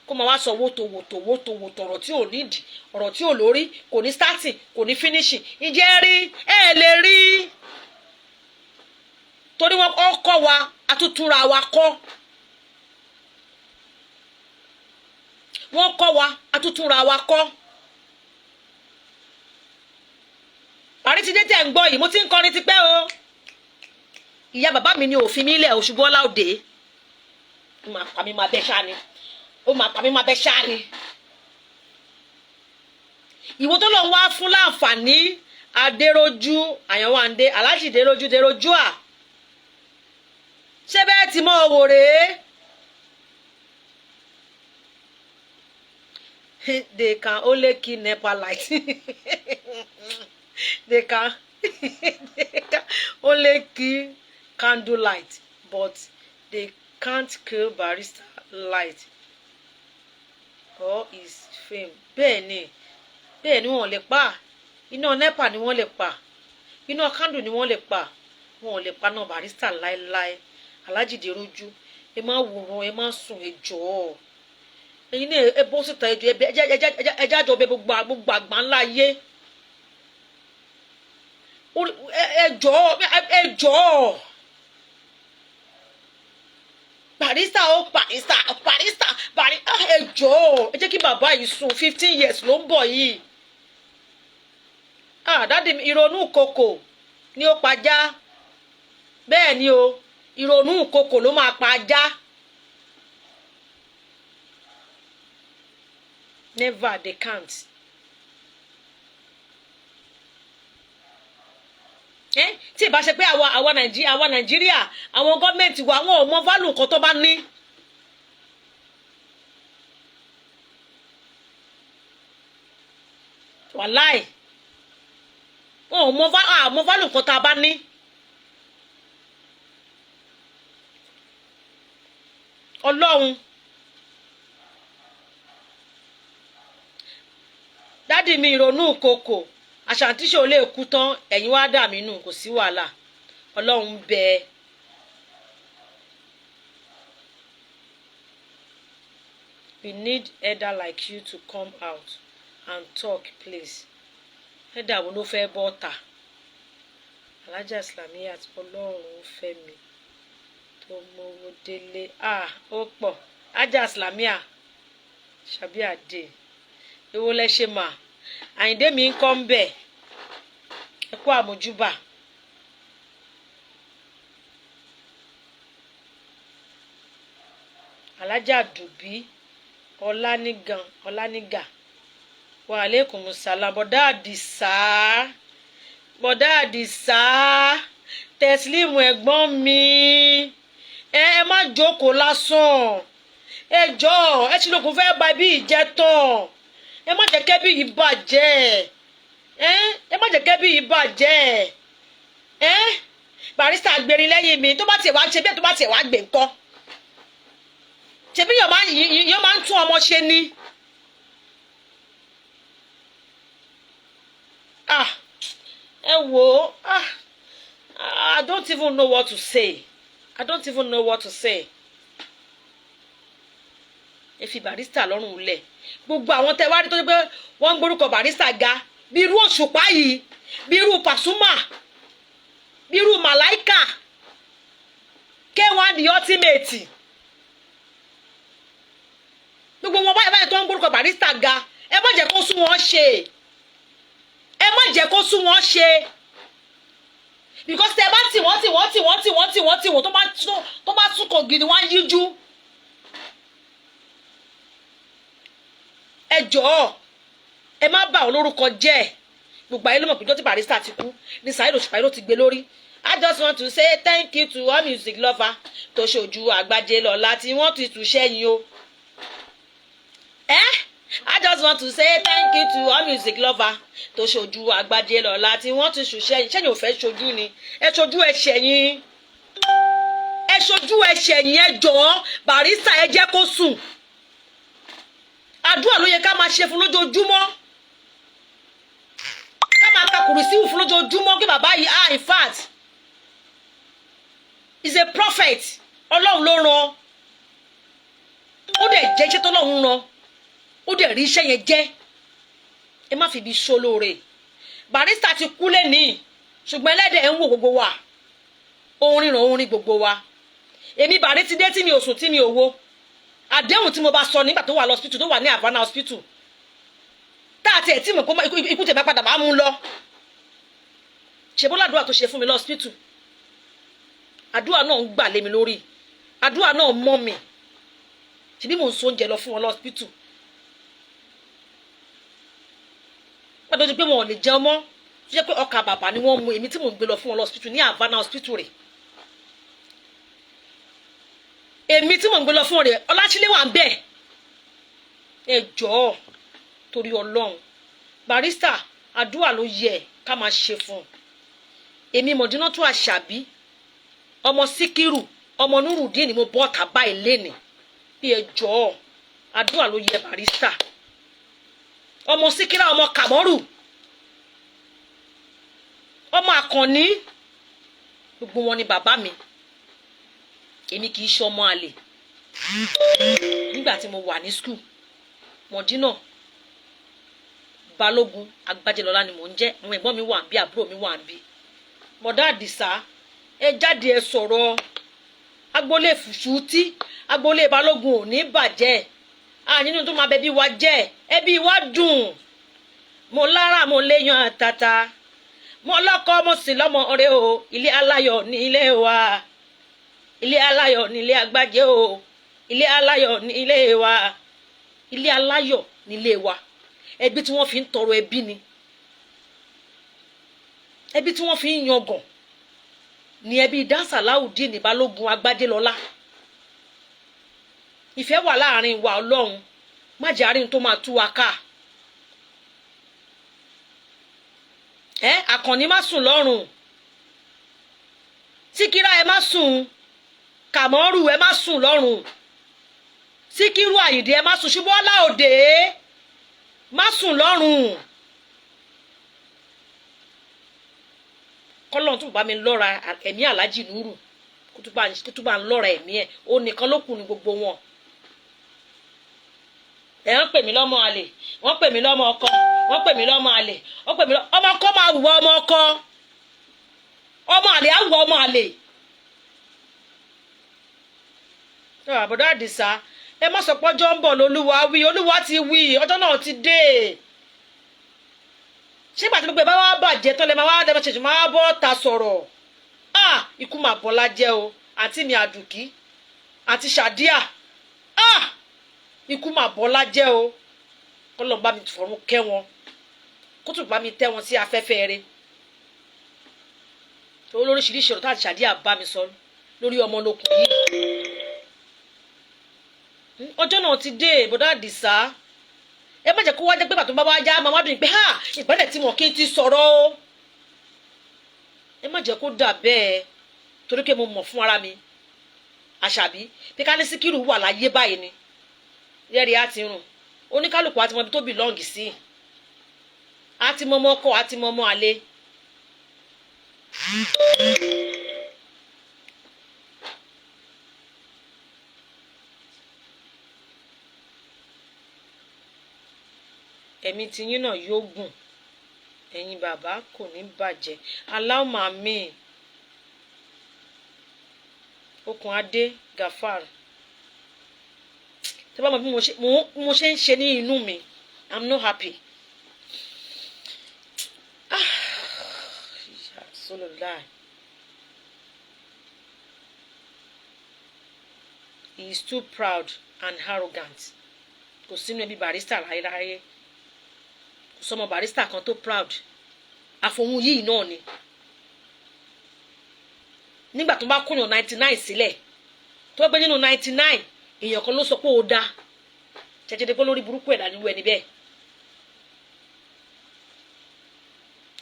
kó máa wá sọ wótò ọ̀rọ̀ tí ò nídìí, ọ̀rọ̀ tí ò lórí, kò ní starting kò ní finishing. Ǹjẹ́ rí ẹ lè rí torí wọn kọ́ wa àtúntúnra wa kọ́. Wọ́n kọ́ wa àtúntúnra wa kọ́. Àrítidé tẹ̀ ń gbọ́ yìí mo ti ń kọrin tipẹ́ o. Ìyá bàbá mi ni òfin mi lẹ̀ Ṣubọ́lá Òde. Ó máa pa mí máa bẹ́ ṣáá ni. Ìwọ tó lọ wá fún láǹfààní Adérójú Àyànwándé Aláàjì Dérójú à. Ṣé bẹ́ẹ̀ tí mo wò rèé? they can only kill NEPA light. they can only kill candle light, but they can't kill Barrister light or his fame. Bẹ́ẹ̀ni wọ́n lè pa. Iná NEPA ni wọ́n lè pa. Iná candle ni wọ́n lè pa. Wọ́n lè pa náà Barrister láéláé. Alhaji Deroju, ẹ má wòran, ẹ má sùn, ẹ jọ̀ọ́. Ẹ̀yin náà ẹ bọ́ síta ẹjọ́ ẹ jájọ bẹ gbogbo àgbà ńlá ayé. Ẹ jọ̀ọ́. Barrister ẹ jọ̀ọ́. Ẹ jẹ́ kí bàbá yìí sùn 15 years ló ń bọ̀ yìí. Dáàdì mi ìrònú kòkò ni ó pajá. Bẹ́ẹ̀ ni o, ìrònú kòkò ló máa pa ajá. Never, they can't. Tí ìbá ṣe pé àwa Nàìjíríà àwọn gọ́ọ̀mẹ̀ntì wa àwọn ò mọ value nǹkan tó bá ní. Wàláì wọn ò mọ value nǹkan tá a bá ní. Ọlọ́run dádì mi ìrònú kòkò àṣàǹtíṣe ò lè kú tán ẹ̀yin wá dà mí nù kò sí wàhálà Ọlọ́run bẹ. We need elder like you to come out and talk please. Elder wo ló fẹ́ bọ́ta? Alhaja Islamiyat Ọlọ́run fẹ́ mi tó mọ́wó délé. Ó pọ̀ Alhaja Islamiyat ṣàbí àdé èwo lẹ ṣe mà Àyìndé mi ń kọ́ ń bẹ̀ ẹ kú àmójúbà. Alhaja Dùbí Ọlánígà wa alaikum salam bọ̀dá Àdìsá Tẹ̀sílímù ẹ̀gbọ́n mi ẹ má jókòó lásán ẹ jọ̀ọ́ ẹ ti lókun fẹ́ ba bí ìjẹ́ tán ẹ má jẹ́ kẹ́bí yìí bàjẹ́ ẹ má jẹ́ kẹ́bí yìí bàjẹ́ Barrister gbèrín lẹ́yìn mi tó bá tiẹ̀ wá ṣe bẹ́ẹ̀ tó bá tiẹ̀ wá gbè ńkọ́ ṣebí yóò máa ń tún ọmọ ṣe ni. Ẹ wò ó I don't even know what to say. Ẹ fi Barrister lọ́rùn lẹ̀ gbogbo àwọn tẹ wá rí tó ṣe pé wọ́n ń gbórúkọ Barrister ga bí irú Òṣùpá yìí bí irú Pasuma bí irú Màláìkà K1 the ultimate gbogbo wọn báyìí tó ń gbórúkọ Barrister ga ẹ má jẹ́ kó sún wọn ṣe because tẹ bá tì wọ́n tó bá tún kò gidi wọ́n yíjú. Ẹ jọ̀ọ́ ẹ má bà ọ́ lórúkọ jẹ́ gbogbo ayé ló mọ̀ pé tí Barrister ti kú ní Saheed Òṣùpá ló ti gbé lórí. I just want to say thank you to all music lover tó ṣojú Àgbàjé Lọ́lá tí wọ́n ti tù sẹ́yìn o. I just want to say thank you to all music lover tó ṣojú Àgbàjé Lọ́lá tí wọ́n ti tù sẹ́yìn ò fẹ́ ṣojú ni ẹ ṣojú ẹ ṣẹ̀yìn ẹ jọ̀ọ́ Barrister ẹ jẹ́ kó sùn. Àdúrà ló yẹ ká máa ṣe fún lójoojúmọ́ ká máa ka kùrìsíwù fún lójoojúmọ́ kí bàbá yìí in fact is a prophet Ọlọ́run ló rán ó dẹ̀ jẹ́ iṣẹ́ tó lọ́run rán ó dẹ̀ rí iṣẹ́ yẹn jẹ́ ẹ má fi ibi ṣolóore. Barrister ti kú lẹ́nìí ṣùgbọ́n ẹlẹ́dẹ̀ ń wò gbogbo wa òun ríran gbogbo wa. Èmi bàrí ti dé tí mi ò sùn tí mi ò wo àdéhùn tí mo bá sọ nígbà tó wà lọ́sítítù tó wà ní Havana hospital tá àti ẹ̀ tí mo kó ikú tèmi padà bá mú lọ ṣe bọ́lá àdúrà tó ṣe fún mi lọ́sítítù àdúrà náà ń gbà lé mi lórí àdúrà náà mọ́ mi ṣe bí mò ń so oúnjẹ lọ fún wọn lọ́sítítù pàtó ti pé wọn ò lè jẹun mọ́ tó jẹ́ pé ọkà bàbà ni wọ́n mu èmi tí mò ń gbé lọ fún wọn lọ́sítítù ní Havana hospital rẹ̀ èmi tí mò ń gbé lọ fún rẹ̀ Ọláṣílẹ̀ wà ń bẹ̀ ẹ jọ̀ọ́ torí Ọlọ́run Barrister àdúrà ló yẹ ká máa ṣe fún èmi Mọ̀dínátù Àṣàbí ọmọ Síkírù ọmọ Nurudeen ni mo bọ́ tàbá ilé ni bí ẹ jọ̀ọ́ àdúrà ló yẹ Barrister ọmọ Síkírà ọmọ Kàmọ́rù ọmọ Àkànní gbogbo wọn ni bàbá mi èmi kì í ṣe ọmọ àlè nígbà tí mo wà ní school Mọ̀dínà Balógun Agbájélọlá ni mò ń jẹ́ àwọn ẹ̀gbọ́n mi wà bí àbúrò mi wà bí Mọ̀dá Àdìsá ẹ jáde ẹ sọ̀rọ̀ agboolé Fùṣútí agboolé Balógun ò ní bàjẹ́ nínú tó máa bẹbí wa jẹ́ ẹbí wa dùn mo lára mo léyan àtàtà mo lọ́kọ mo sì lọ́mọ ọ̀rẹ́ o ilé aláyọ̀ ní ilé wa ilé aláyọ̀ ní ilé Agbájé o ilé aláyọ̀ ní ilé wa ilé aláyọ̀ ní ilé wa ẹbí tí wọ́n fi ń tọrọ ẹbí ni ẹbí tí wọ́n fi ń yangàn ní ẹbí Dánsàláùdíìnì Balógun Agbájélọlá ìfẹ́ wà láàrin wa Ọlọ́run má jẹ́ àárín tó máa tú wa ká Àkànní má sùn lọ́rùn Síkírà ẹ má sùn Kàmọ́rù ẹ má sùn lọ́rùn Síkírù Àyìndé ẹ má sùn Ṣubọ́lá Òde má sùn lọ́rùn kọ́lọ́n tún bá mi lọ́ra ẹ̀mí Aláàjì Núrù kó tún bá ń lọ́ra ẹ̀mí ẹ̀ ó nìkan ló kù ní gbogbo wọn ẹ̀ ń pè mí lọ́mọ àlè wọ́n pè mí lọ́mọ ọkọ wọ́n pè mí lọ́mọ àlè wọ́n pè mí lọ́mọ ọkọ máa wùwọ́ ọmọ ọkọ ọmọ àlè á wùwọ́ ọmọ àlè. Àbọ̀dá Àdìsá ẹ má sọ pé ọjọ́ ń bọ̀ lólúwa wí Olúwa ti wí ọjọ́ náà ti dé ṣé ìgbà tí gbogbo ẹ bá wá bàjẹ́ tọ́lẹ̀ máa wá dẹ́gbẹ́ ṣèṣù máa bọ́ ta sọ̀rọ̀ ikú mà bọ́lá jẹ́ o àǹtí mi Àdùkí àti Ṣàdíà ikú mà bọ́lá jẹ́ o kọ́lọ́ bá mi fọ̀run kẹ́ wọn kó tún bá mi tẹ́ wọn sí afẹ́fẹ́ rẹ̀ olóríṣiríṣi ọ̀rọ̀ táàtì Ṣàdíà bá mi sọ lórí ọmọ olókùn yìí ọjọ́ náà ti dé bọ̀dá Àdìsá ẹ má jẹ́ kó wá jẹ́ pé bàtún bá wá já máa wá dùn pé ìpínlẹ̀ tí wọn kì í ti sọ̀rọ̀ o ẹ má jẹ́ kó dà bẹ́ẹ̀ torí pé mo mọ̀ fún ara mi Àṣàbí pé ká ní Síkírù wà láyé báyìí ni rẹ́rìí á ti rùn oníkálùkù àti mọ ibi tó bìlọ́ǹgì sí àti mọ ọmọ ọkọ àti mọ ọmọ àlè. ẹ̀mí tiyín náà yóò gùn ẹ̀yin bàbá kò ní bàjẹ́ aláwọ̀ àmì okùn adé Gafar tí bá mọ̀ bí mo ṣe ń ṣe ní inú mi I'm not happy. He is too proud and arrogant kò sínú ẹbí Barrister ráyéráyé kò sọmọ Barrister kan tó proud àfohùn yìí náà ni nígbà tó bá kúnyàn 99 sílẹ̀ tó gbé nínú 99 èèyàn kan ló sọ pé ó dá jẹjẹrẹ pé lórí burúkú ẹ̀dá níwú ẹni bẹ́ẹ̀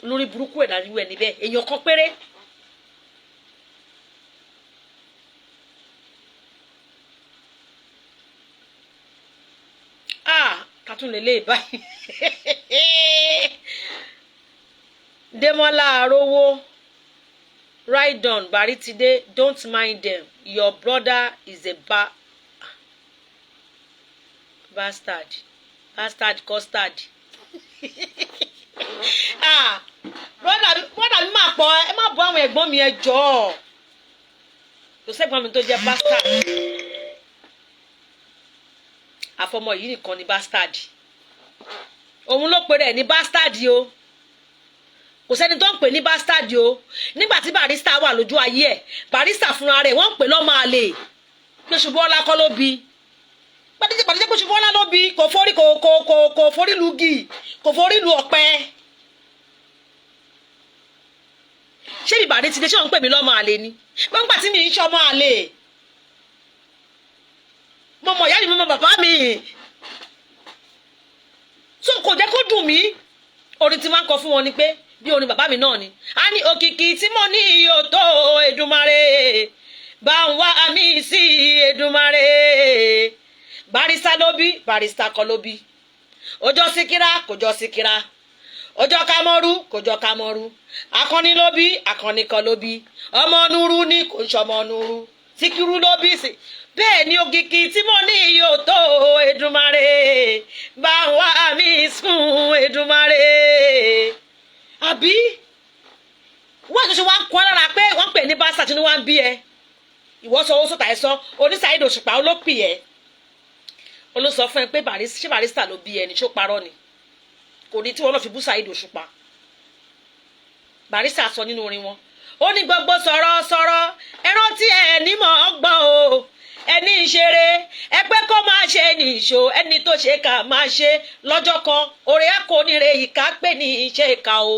lórí burúkú ẹ̀dá níwú ẹni bẹ́ẹ̀ èèyàn kan péré. Katun lele báyìí Demola Arowo ride on Baritide don't mind them your brother is a bastard custard brother mi máa pọ̀ ẹ má bọ́ àwọn ẹ̀gbọ́n mi ẹ jọ̀ọ́ kò sẹ́gbọ́n mi tó jẹ́ bastard àfọmọ yìí nìkan ni bastard òun ló pe rẹ̀ ní bastard o kò sẹ́ni tó ń pè ní bastard o nígbà tí Barrister wà lójú ayé ẹ̀ Barrister fúnra rẹ̀ wọ́n ń pè lọ́mọ àlè pé Ṣubọ́lá kọ́ ló bí pàdé pé Ṣubọ́lá ló bí kò forí lugi kò forí lu ọ̀pẹ ṣé bí Barrister ṣé wọ́n ń pè mí lọ́mọ àlè ni wọ́n ń gbà tí mi ń ṣọmọ àlè mo mọ̀ ìyá mi mo mọ̀ bàbá mi so kò jẹ́ kó dùn mí orin tí máa ń kọ fún wọn ni pé bí orin bàbá mi náà ni a ní òkìkí tí mo ní iyò tó Èdùmàrè bá ń wá àmì sí Èdùmàrè Barrister ló bí Barrister kọ́ ló bí ọjọ́ Síkírà kò jọ Síkírà ọjọ́ Kámọ́rú kò jọ Kámọ́rú Akànnì ló bí Akànnì kọ́ ló bí ọmọ Núrú ní kò ń ṣọmọ Núrú Síkírù ló bí sí bẹ́ẹ̀ ni òkìkí tí mo ní iyò tó Èdùmàrè bá ń wá àmì sùn Èdùmàrè àbí wọ́n ṣe wá ń kọ́ lára pé wọ́n pè ní báṣà tí wọ́n ń bí ẹ ìwọ sọ owó sọ̀tà ẹ sọ oníṣàìdò Òṣùpá olópì ẹ olóṣọ fún ẹ pé ṣé Barrister ló bí ẹ ní ṣó parọ́ ni kò ní tí wọ́n lọ fi bú Saheed Òṣùpá Barrister sọ nínú orin wọn ó ní gbogbo sọ̀rọ̀ ẹran tí ẹ ní mọ̀ ọgbọ́n o ẹni ìṣeré ẹgbẹ́ kó máa ṣe nìṣó ẹni tó ṣe ká máa ṣe lọ́jọ́ kan òrè akónire ìka pè ní iṣẹ́ ìka o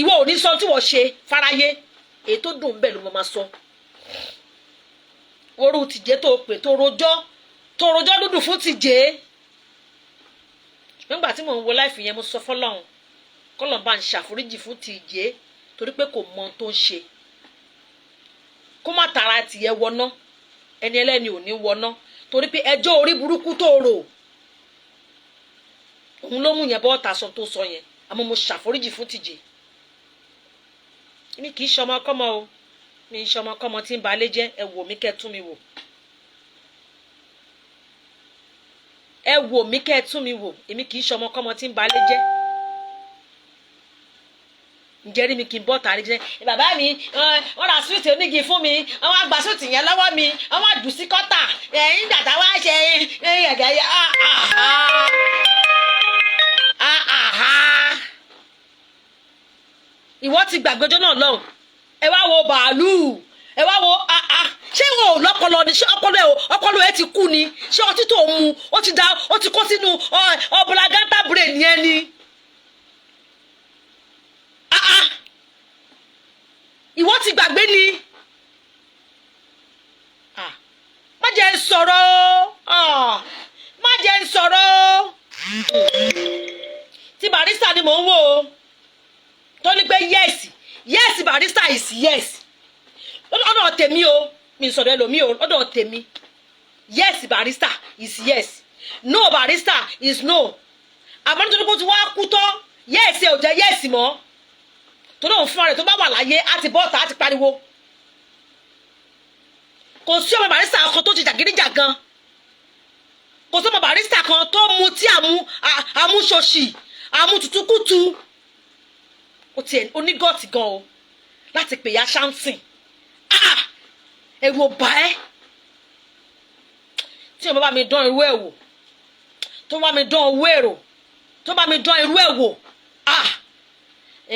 ìwọ ò ní sọ tí wọ́n ṣe fáráyé èyí tó dùn bẹ́ẹ̀ ló mọ̀ máa sọ orú tìjẹ́ tó pè tó rojọ́ dúdú fún tìjẹ́ nígbà tí mò ń wo láìfì yẹn mo sọ fọ́lọ́run kọ́lọ́n bá ń ṣàforíjì fún tìjẹ́ torí pé kò mọ ohun tó ń ṣe kó má tara tìyẹ wọná ẹni ẹlẹ́ni ò ní wọná torí pé ẹjọ́ orí burúkú tó rò òun ló mú yẹn bọ́ ọ̀tà sọ tó sọ yẹn àmọ́ mo ṣàforíjì fún tìjẹ́ mi kì í ṣọmọ kọ́mọ o mi ń ṣọmọ kọ́mọ tí ń balẹ̀ jẹ́ ẹ wò mí kẹ́ tún mi wò ẹ wò mí kẹ́ tún mi wò èmi kì í ṣọmọ kọ́mọ tí ń balẹ̀ jẹ́ ǹjẹ́ rí mi kì í bọ́ tàrí jẹ́ bàbá mi wọ́n ra súwìtì onígi fún mi wọ́n á gba súwìtì yẹn lọ́wọ́ mi wọ́n á dùn sí kọ́tà ẹ̀yìn dàda wá ṣe ẹ̀gẹ́ ìwọ ti gbàgbọ́jọ́ náà lọ́hùn ẹ wá wo bàálù ẹ wá wo ṣé wọn ò lọ́pọlọ ni ṣé ọpọlọ ẹ ti kú ni ṣé ọtí tó mu ó ti kó sínú ọbùlagátà brain yẹn ni. Ìwọ ti gbàgbé ni má jẹ́ ń sọ̀rọ̀ má jẹ́ ń sọ̀rọ̀ tí Barrister ni mò ń wò ó tó ní pé yes Barrister is yes lọ́dọ̀ tèmi o mi sọ̀rọ̀ ẹlòmí o lọ́dọ̀ tèmi yes Barrister is yes no Barrister is no àmọ́ nítorí pé ó ti wá kú tán yes ẹ ò jẹ́ yes mọ́ torí òun fúnra rẹ̀ tó bá wà láyé á ti bọ́ọ̀tà á ti pariwo kò sí ọmọ Barrister kan tó ti jàgídíjàgan kò sí ọmọ Barrister kan tó mu tí àmúṣoṣì àmútutukutu ó tiẹ̀ onígọ́ọ̀tì gan o láti pè ya Samson ẹ̀rù ọba ẹ́ tí ọmọ bá mi dán irú ẹ̀ wò tó bá mi dán owó èrò tó bá mi dán irú ẹ̀ wò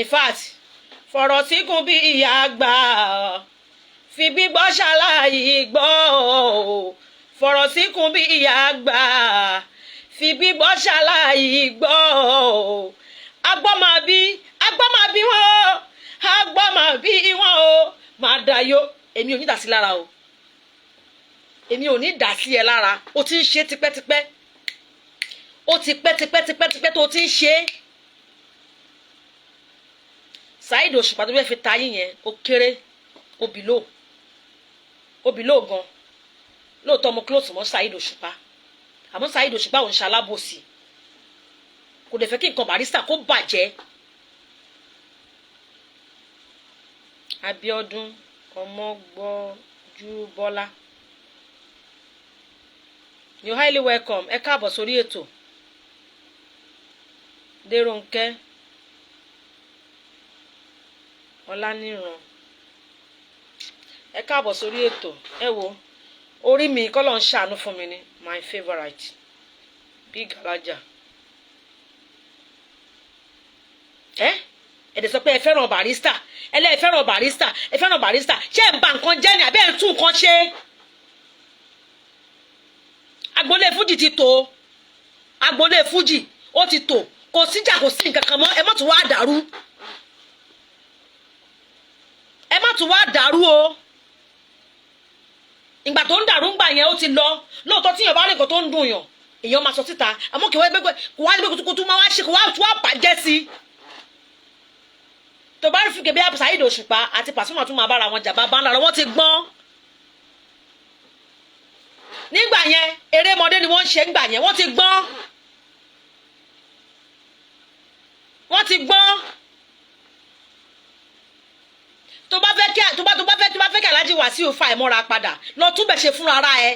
in fact fọ̀rọ̀ síkùn bí ìyá àgbà fi gbígbọ́ ṣàlàyé gbọ́ fọ̀rọ̀ síkùn bí ìyá àgbà fi gbígbọ́ ṣàlàyé gbọ́ agbọ́n máa bí wọ́n o agbọ́n máa bí wọ́n o máa dayó èmi ò ní dà sí lára o èmi ò ní dà sí ẹ lára o ti ń ṣe tipẹ́tipẹ́ ó ti pẹ́ tó ti ń ṣe é. Saheed Òṣùpá tó fẹ́ fi ta yín yẹn ó kéré obìlò gan lóòótọ́ ọmọ close mọ́ Saheed Òṣùpá àmọ́ Saheed Òṣùpá òun ṣalábòsí kò dẹ̀ fẹ́ kí nǹkan Barrister kó bàjẹ́. Abíọ́dún Ọmọgbọ́júbọ́lá you're highly welcome ẹ káàbọ̀ sórí ètò Déròǹkẹ́ Ọláníran ẹ káàbọ̀ sórí ètò ẹ wo orí mi kọ́ ló ń ṣàánú fún mi ní my favourite Big Alaja ẹ̀dẹ̀ sọ pé ẹ fẹ́ràn Barrister ẹ fẹ́ràn Barrister ṣé ẹ̀ ń ba nǹkan jẹ́ ni àbí ẹ̀ ń tún nǹkan ṣe agboolé Fújì ti tò agboolé Fújì ó ti tò kò síjà kò sí nǹkan kan mọ́ ẹ má tún wá dàrú o ìgbà tó ń dàrú ńgbà yẹn ó ti lọ lóòótọ́ tíyàn bá rí nǹkan tó ń dùn yàn èèyàn máa sọ síta àmọ́ kí wọ́n gbé kó wá gbé kó tún máa wá ṣe kó wá tún wá bàjẹ́ sí i. tó bá rí fìkè bí Saheed Òṣùpá àti Pasuma tún máa bára wọn jà bá ńlá wọn ti gbọ́n. nígbà yẹn erémọdé ni wọ́n ń ṣe ńgbà yẹn wọ́n ti gbọ́n. wọ́n ti gbọ́n. tó bá fẹ́ kí Alhaji Wasiu fa ìmọ́ra padà lọ túbẹ̀ ṣe fúnra ara ẹ.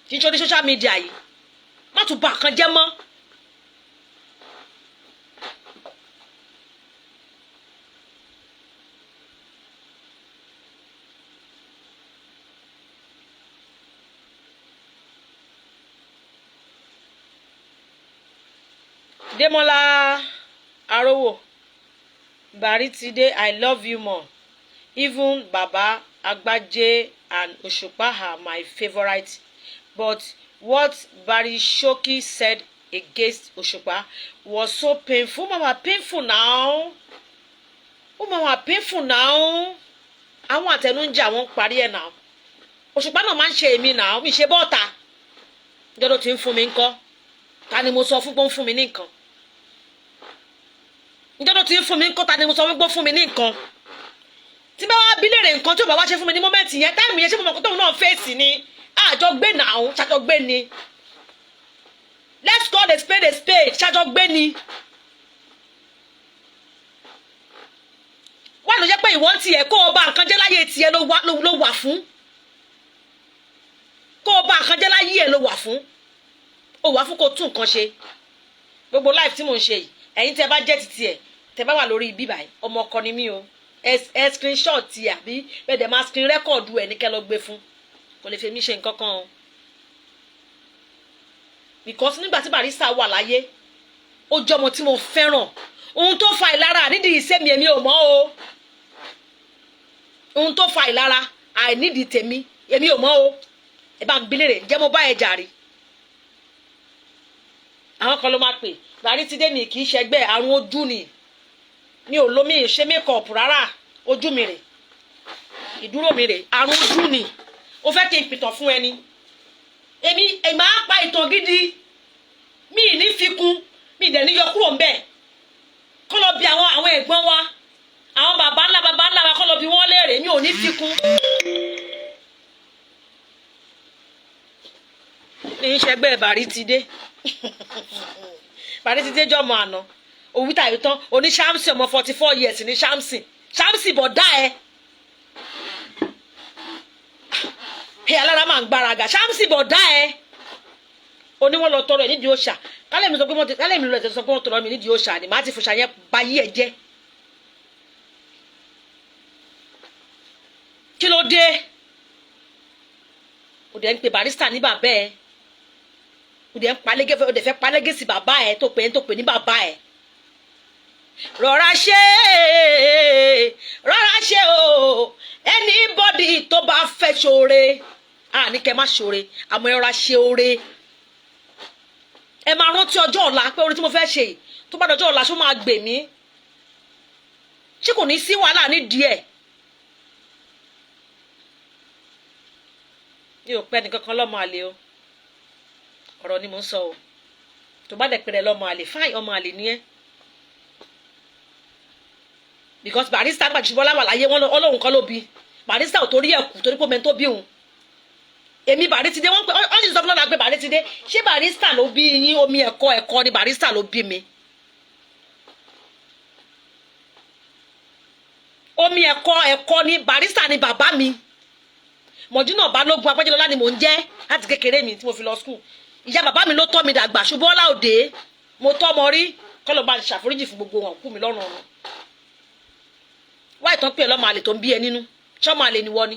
kì í ṣe orí social media yìí má tún bà kan jẹ́ mọ́. Demola Arowo, Baritide, I love you more. Even Baba Agbaje and Oshupa are my favorite. But what Barishoki said against Oshupa was so painful. Mama, painful now. Oh, Mama, painful now. Àwọn àtẹnujẹ àwọn parí ẹ̀ now. Oshupa náà máa ń ṣe èmi now. Mi ṣe bọ́ta. Jọ́dọ̀ tí ń fún mi ńkọ́. Ta ni mo sọ fún pé ó ń fún mi ní nǹkan? Jọ́dọ̀ tí ń fún mi ńkọ́, ta ni mo sọ fún pé ó fún mi ní nǹkan? Tí bá wá bí léèrè nǹkan tí ò bá wá ṣe fún mi ní mọ́mẹ́ǹtì yẹn, táìmù yẹn ṣé mo mọ̀ kó tóun náà fèsì ni. Àjọ gbé now, ṣàjọ gbé ni. Let's call a spade a spade, ṣàjọ gbé ni. Wọ́n ló jẹ́ pé ìwọ́n tiẹ̀ kó o bá nǹkan jẹ́ láyé tiẹ̀ ló wà fún. Kó o bá nǹkan jẹ́ láyé ẹ̀ ló wà fún. Ó wà fún kó tún nǹkan ṣe. Gbogbo life tí mò ń ṣe yìí, ẹ̀yin tẹ́ bá jẹ́ titi ẹ̀, tẹ́ bá wà lórí ibi báyìí, ọmọ ọkọ ni mí o. Ẹ screenshot ti àbí bẹ́ẹ̀ dẹ̀ máa screen record ẹ̀ ní kẹ́ lọ gbé fún. Kò lè fi mí ṣe nǹkan kan o. Because nígbà tí Barrister wà láyé, ó jọmọ tí mo fẹ́ràn. Ohun tó fa ìlara nídìí ìsẹ́mi èmi ò mọ̀ o. Ohun tó fa ìlara àìnídìí tèmi èmi ò mọ̀ o. Ẹ bá ń bi léèrè, ǹjẹ́ mo bá ẹ jàre? Àwọn kan ló máa pè Baritide mi kì í ṣẹgbẹ́ àrùn ojú ni mi ò lómi ṣe makeup rárá ojú mi rè ìdúró mi rè àrùn ojú ni ó fẹ́ kí n pìtàn fún ẹni èmi máa pa ìtàn gidi mi ní fikún mi dẹ̀ ní yọ kúrò ń bẹ̀ kọ́ lọ bí àwọn ẹ̀gbọ́n wa àwọn bàbá ńlá wa kọ́ lọ bí wọ́n léèrè mi ò ní fikún. ní ṣẹgbẹ́ Baritide Baritide jọmọ àná òwúta yìí tán oní Shamsi ọmọ 44 years ní Shamsi bọ̀dá ẹ̀ alára máa ń gbáraga Shamsi bọ̀dá ẹ̀ oníwọ́n lọ tọrọ ẹ̀ nídìí òòṣà kálẹ̀ mi lọ sọ pé wọ́n tọrọ mi nídìí òòṣà ni màá ti fòṣà yẹn ba yí ẹ̀ jẹ́ kí ló dé ó dẹ̀ ń pe Barrister ní bàbá ẹ̀ ó dẹ̀ fẹ́ palẹ́gẹ́ sí bàbá ẹ̀ tó pè ní bàbá ẹ̀ rọra ṣe o anybody tó bá fẹ́ ṣoore ní kẹ́ má ṣoore àmọ́ ẹ rọra ṣe oore ẹ máa rántí ọjọ́ ọ̀la pé orí tí mo fẹ́ ṣe yìí tó bá dọjọ́ ọ̀la ṣó máa gbè mí ṣé kò ní sí wàhálà nídìí ẹ̀ mi ò pẹ́ nìkankan lọ́mọ àlè o ọ̀rọ̀ ni mò ń sọ o tó bá dẹ̀ pẹ̀rẹ̀ lọ́mọ àlè fáì ọmọ àlè ni ẹ́ because Barrister gbàjúbọ́lá wà láyé wọn ọlọ́run kọ́ ló bí Barrister ò torí ẹ̀ kú torí pé omi tó bí òun èmi Baritide wọ́n pé ọ́n sì sọ fún lọ́nà pé Baritide ṣé Barrister ló bí yín omi ẹ̀kọ́ ni Barrister ló bí mi omi ẹ̀kọ́ ni Barrister ni bàbá mi Mọ̀júnà Balógun Apẹ́jọ́lọ́lá ni mò ń jẹ́ láti kékeré mi tí mo fi lọ skul ìyá bàbá mi ló tọ́ mi dàgbà Ṣubọ́lá Òde mo tọ́ ọmọ rí kọ́ ló bá ṣàforíjì fún gbogbo wọn kú mi lọ́rùn ọ̀run wáyé tán pé ẹ lọ́mọ àlè tó ń bí ẹ nínú ṣọ́mọ àlè ni wọ́n ni.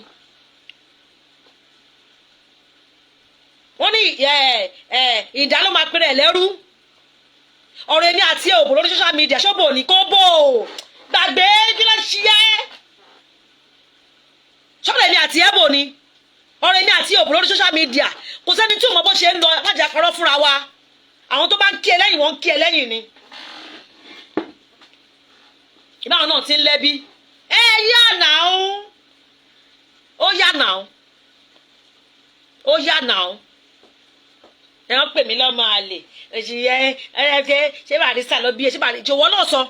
wọ́n ní ìdá ló máa pèrè ẹ̀ lẹ́rú ọ̀rọ̀ èmi àti òbò lórí social media ṣọ́bò ní kó bò gbàgbé kí ló ṣí ẹ́ ṣọ́bò èmi àti ẹ̀bò ni ọ̀rọ̀ èmi àti òbò lórí social media kò sẹ́ni tí ò mọ bó ṣe ń lọ láti àkọ́rọ́ fúnra wa àwọn tó bá ń kí ẹ lẹ́yìn wọ́n ń kí ẹ lẹ́yìn ni ìbáwọn náà ti ń lẹ́bí yá náà ó yá náà ẹ wọ́n pè mí lọ́mọ àlè ṣé Barrister ló bí ẹ ṣé Barrister jọ̀wọ́ náà sọ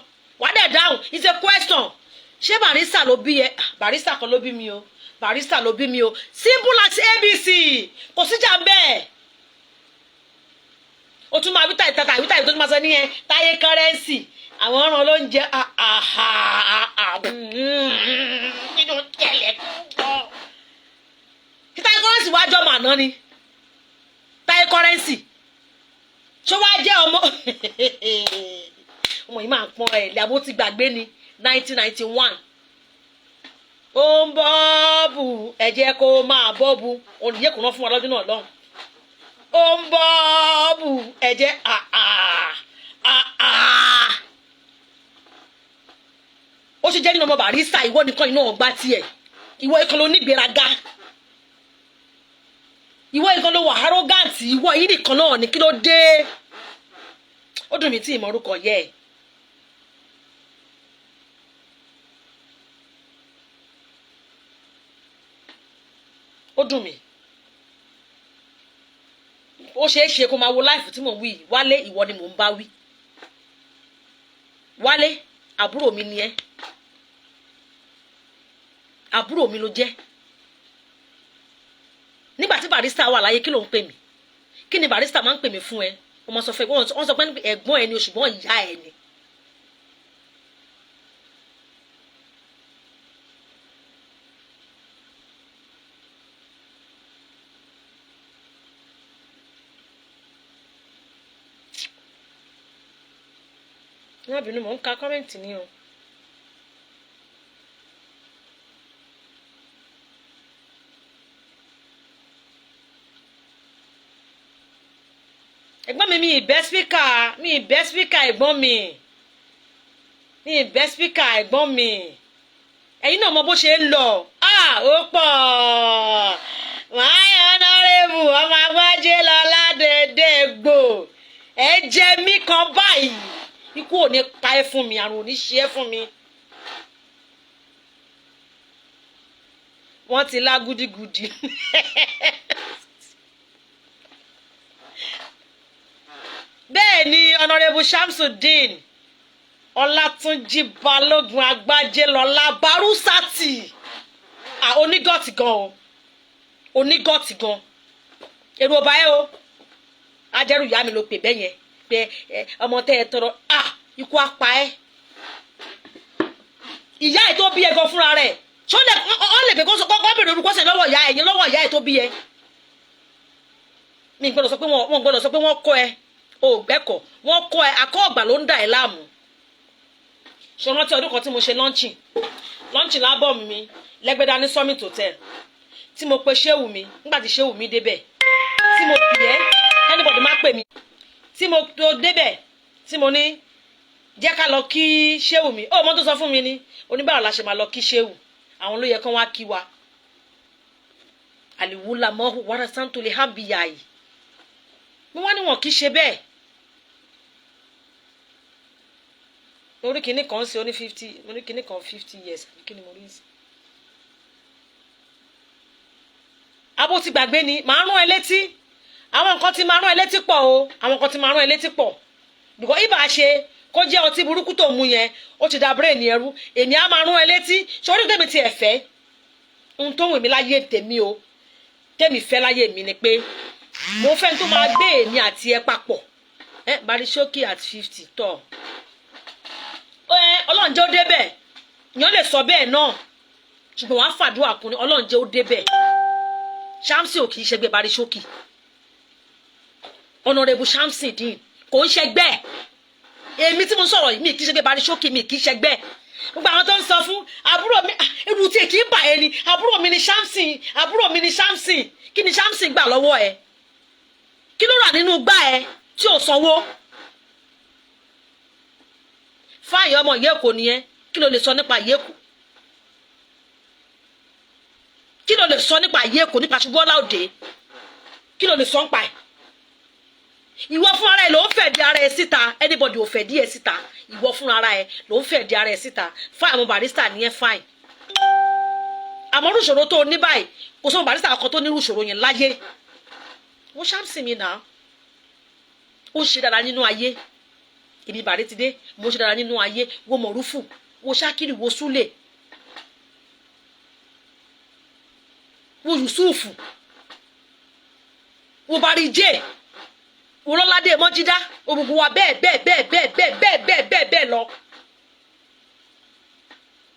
wàá dẹ̀ dáhùn it's a question ṣé Barrister ló bí ẹ Barrister kan ló bí mi o Barrister ló bí mi o simple as ABC kò síjà bẹ́ẹ̀ o tún máa wíta ìtata ìwíta ìwíta tó tún máa sọ níyẹn Táyé Currency àwọn ọ̀ràn ló ń jẹ nínú tẹ̀lẹ̀ kí Táyé Currency wá jọ màná ni Táyé Currency ṣó wá jẹ́ ọmọ yìí máa ń pọ́n ẹ̀ lẹ́àbó ti gbàgbé ni 1991 ó ń bọ́ọ̀bù ẹ jẹ́ kó máa bọ́ọ̀bù olùyẹ kò ná fún wa lọ́dún náà lọ́hùn ó ń bọ́ọ̀bù ẹ jẹ́ ó ṣe jẹ́ nínú ọmọ Barrister ìwọ nìkan iná ọgbà tiẹ̀ ìwọ ìkan ló nígbéraga ìwọ ìkan ló wà arrogant ìwọ yìí nìkan náà ní kí ló dé ó dùn mí tí ìmọ̀ orúkọ yẹ ẹ̀. ó dùn mí ó ṣeé ṣe kó máa wo láìfù tí mò ń wí Wálé ìwọ ni mò ń bá wí Wálé àbúrò mi ni ẹ́ àbúrò mi ló jẹ́ nígbà tí Barrister wà láyé kí ló ń pè mí kí ni Barrister máa ń pè mí fún ẹ ọmọ sọ fún ẹ wọ́n sọ pé ẹ̀gbọ́n ẹ ni ṣùgbọ́n ìyá ẹ ni. ní àbínú mò ń ka kọ́mẹ́ǹtì ni o. ẹ̀gbọ́n mi ìbẹ́ spíkà ẹ̀gbọ́n mi ìbẹ́ spíkà ẹ̀gbọ́n mi ẹ̀yin náà mọ bó ṣe ń lọ ó pọ̀ máa ọ̀nàrẹ́bù ọmọ agbájé lọ ládẹ́dẹ́ gbò ẹ jẹ mí kan báyìí ikú ò ní pa ẹ́ fún mi àrùn ò ní ṣe ẹ́ fún mi. wọ́n ti lá gúdígúdí. bẹ́ẹ̀ ni honourable Shamsuddin Ọlátúnjí Balógun Agbájélọlá Barusati onígọ̀tì gan o onígọ̀tì gan èrò ọba ẹ o ajẹ́rù ìyá mi ló pè bẹ́ẹ̀ yẹn pé ọmọ tẹ́ ẹ tọrọ ikú apá ẹ ìyá ẹ tó bí ẹ gan fúnra rẹ̀ ṣó lè pé kọ́ bèrè orúkọ sẹ̀ lọ́wọ́ ìyá ẹ̀yìn lọ́wọ́ ìyá ẹ tó bí ẹ mi gbọ́dọ̀ sọ pé wọ́n gbọ́dọ̀ sọ pé wọ́n kọ́ ẹ o gbẹ́kọ̀ wọ́n kọ́ ẹ akọ́ ọ̀gbà ló ń dà ẹ́ láàmú ṣe rántí ọdún kan tí mo ṣe lọ́ǹchì lábọ̀ mi lẹ́gbẹ̀dá ní Summit Hotel tí mo pe ṣéwù mi nígbà tí ṣéwù mi débẹ̀ tí mo pè ẹ́ anybody má pè mí tí mo tó débẹ̀ tí mo ní jẹ́ ká lọ kí ṣéwù mi ó mọ́ tó sọ fún mi ní oníbàárà la ṣe máa lọ kí ṣéwù àwọn ló yẹ kán wá kí wa àlìwúlà mọ́ wàrà santo lè hábìyà yìí mo wá níwọ̀n kí ṣe bẹ́ẹ̀ orí kìíní kan ṣe oní 50 orí kìíní kan 50 years kí ni mo rí sí. abo ti gbàgbé ni màá rán ẹ létí àwọn nǹkan tí màá rán ẹ létí pọ̀ o àwọn nǹkan tí màá rán ẹ létí pọ̀ because ibà ṣe kó jẹ́ ọtí burúkú tó mu yẹn ó ti da brain ẹrú èmi á máa rán ẹ létí sórí tèmi ti ẹ̀fẹ́ ohun tó wù mí láyé tèmi o tèmi fẹ́ láyé mi ni pé mo fẹ́ tó máa gbé èmi àti ẹ papọ̀ Barishoki at 50 tọ̀ ọlọ́run jẹ́ ó débẹ̀ èèyàn lè sọ bẹ́ẹ̀ náà ṣùgbọ́n wàá fàdúrà kún ní ọlọ́run jẹ́ ó débẹ̀ Shamsi ò kì í ṣẹgbẹ́ Barishoki honourable Shamsuddin kò ń ṣẹgbẹ́ èmi tí mo sọ̀rọ̀ yìí mi kì í ṣẹgbẹ́ Barishoki mi kì í ṣẹgbẹ́ gbogbo àwọn tó ń sọ fún àbúrò mi ewu tí èkì ń bà ẹ ni àbúrò mi ni Shamsi kí ni Shamsi gbà lọ́wọ́ ẹ kí ló rà nínú gbá ẹ tí ò sanwó fáyì ọmọ ìyẹ́kò nìyẹn kí ló lè sọ nípa ìyẹ́kò kí ló lè sọ nípa ìyẹ́kò nípa Ṣubọ́lá Òde kí ló lè sọ nípa ẹ̀ ìwọ fún ara ẹ ló ń fẹ́ di ara ẹ síta anybody ò fẹ́ di ẹ síta ìwọ fún ara ẹ ló ń fẹ́ di ara ẹ síta fáyì àwọn Barrister nìyẹn fáyì àmọ́ irú ìṣòro tó ní báyìí kò sọ Barrister kan tó ní irú ìṣòro yẹn láyé wọ́n Shamsi mi náà ó ṣe dára nínú ayé ibi bàrí ti dé mo ṣe dára nínú ayé wo mọ̀rúfù wo ṣákìrì wo súlè wo yusufu wo barijé wo lọ́ládé mọ́jídá gbogbo wa bẹ́ẹ̀ lọ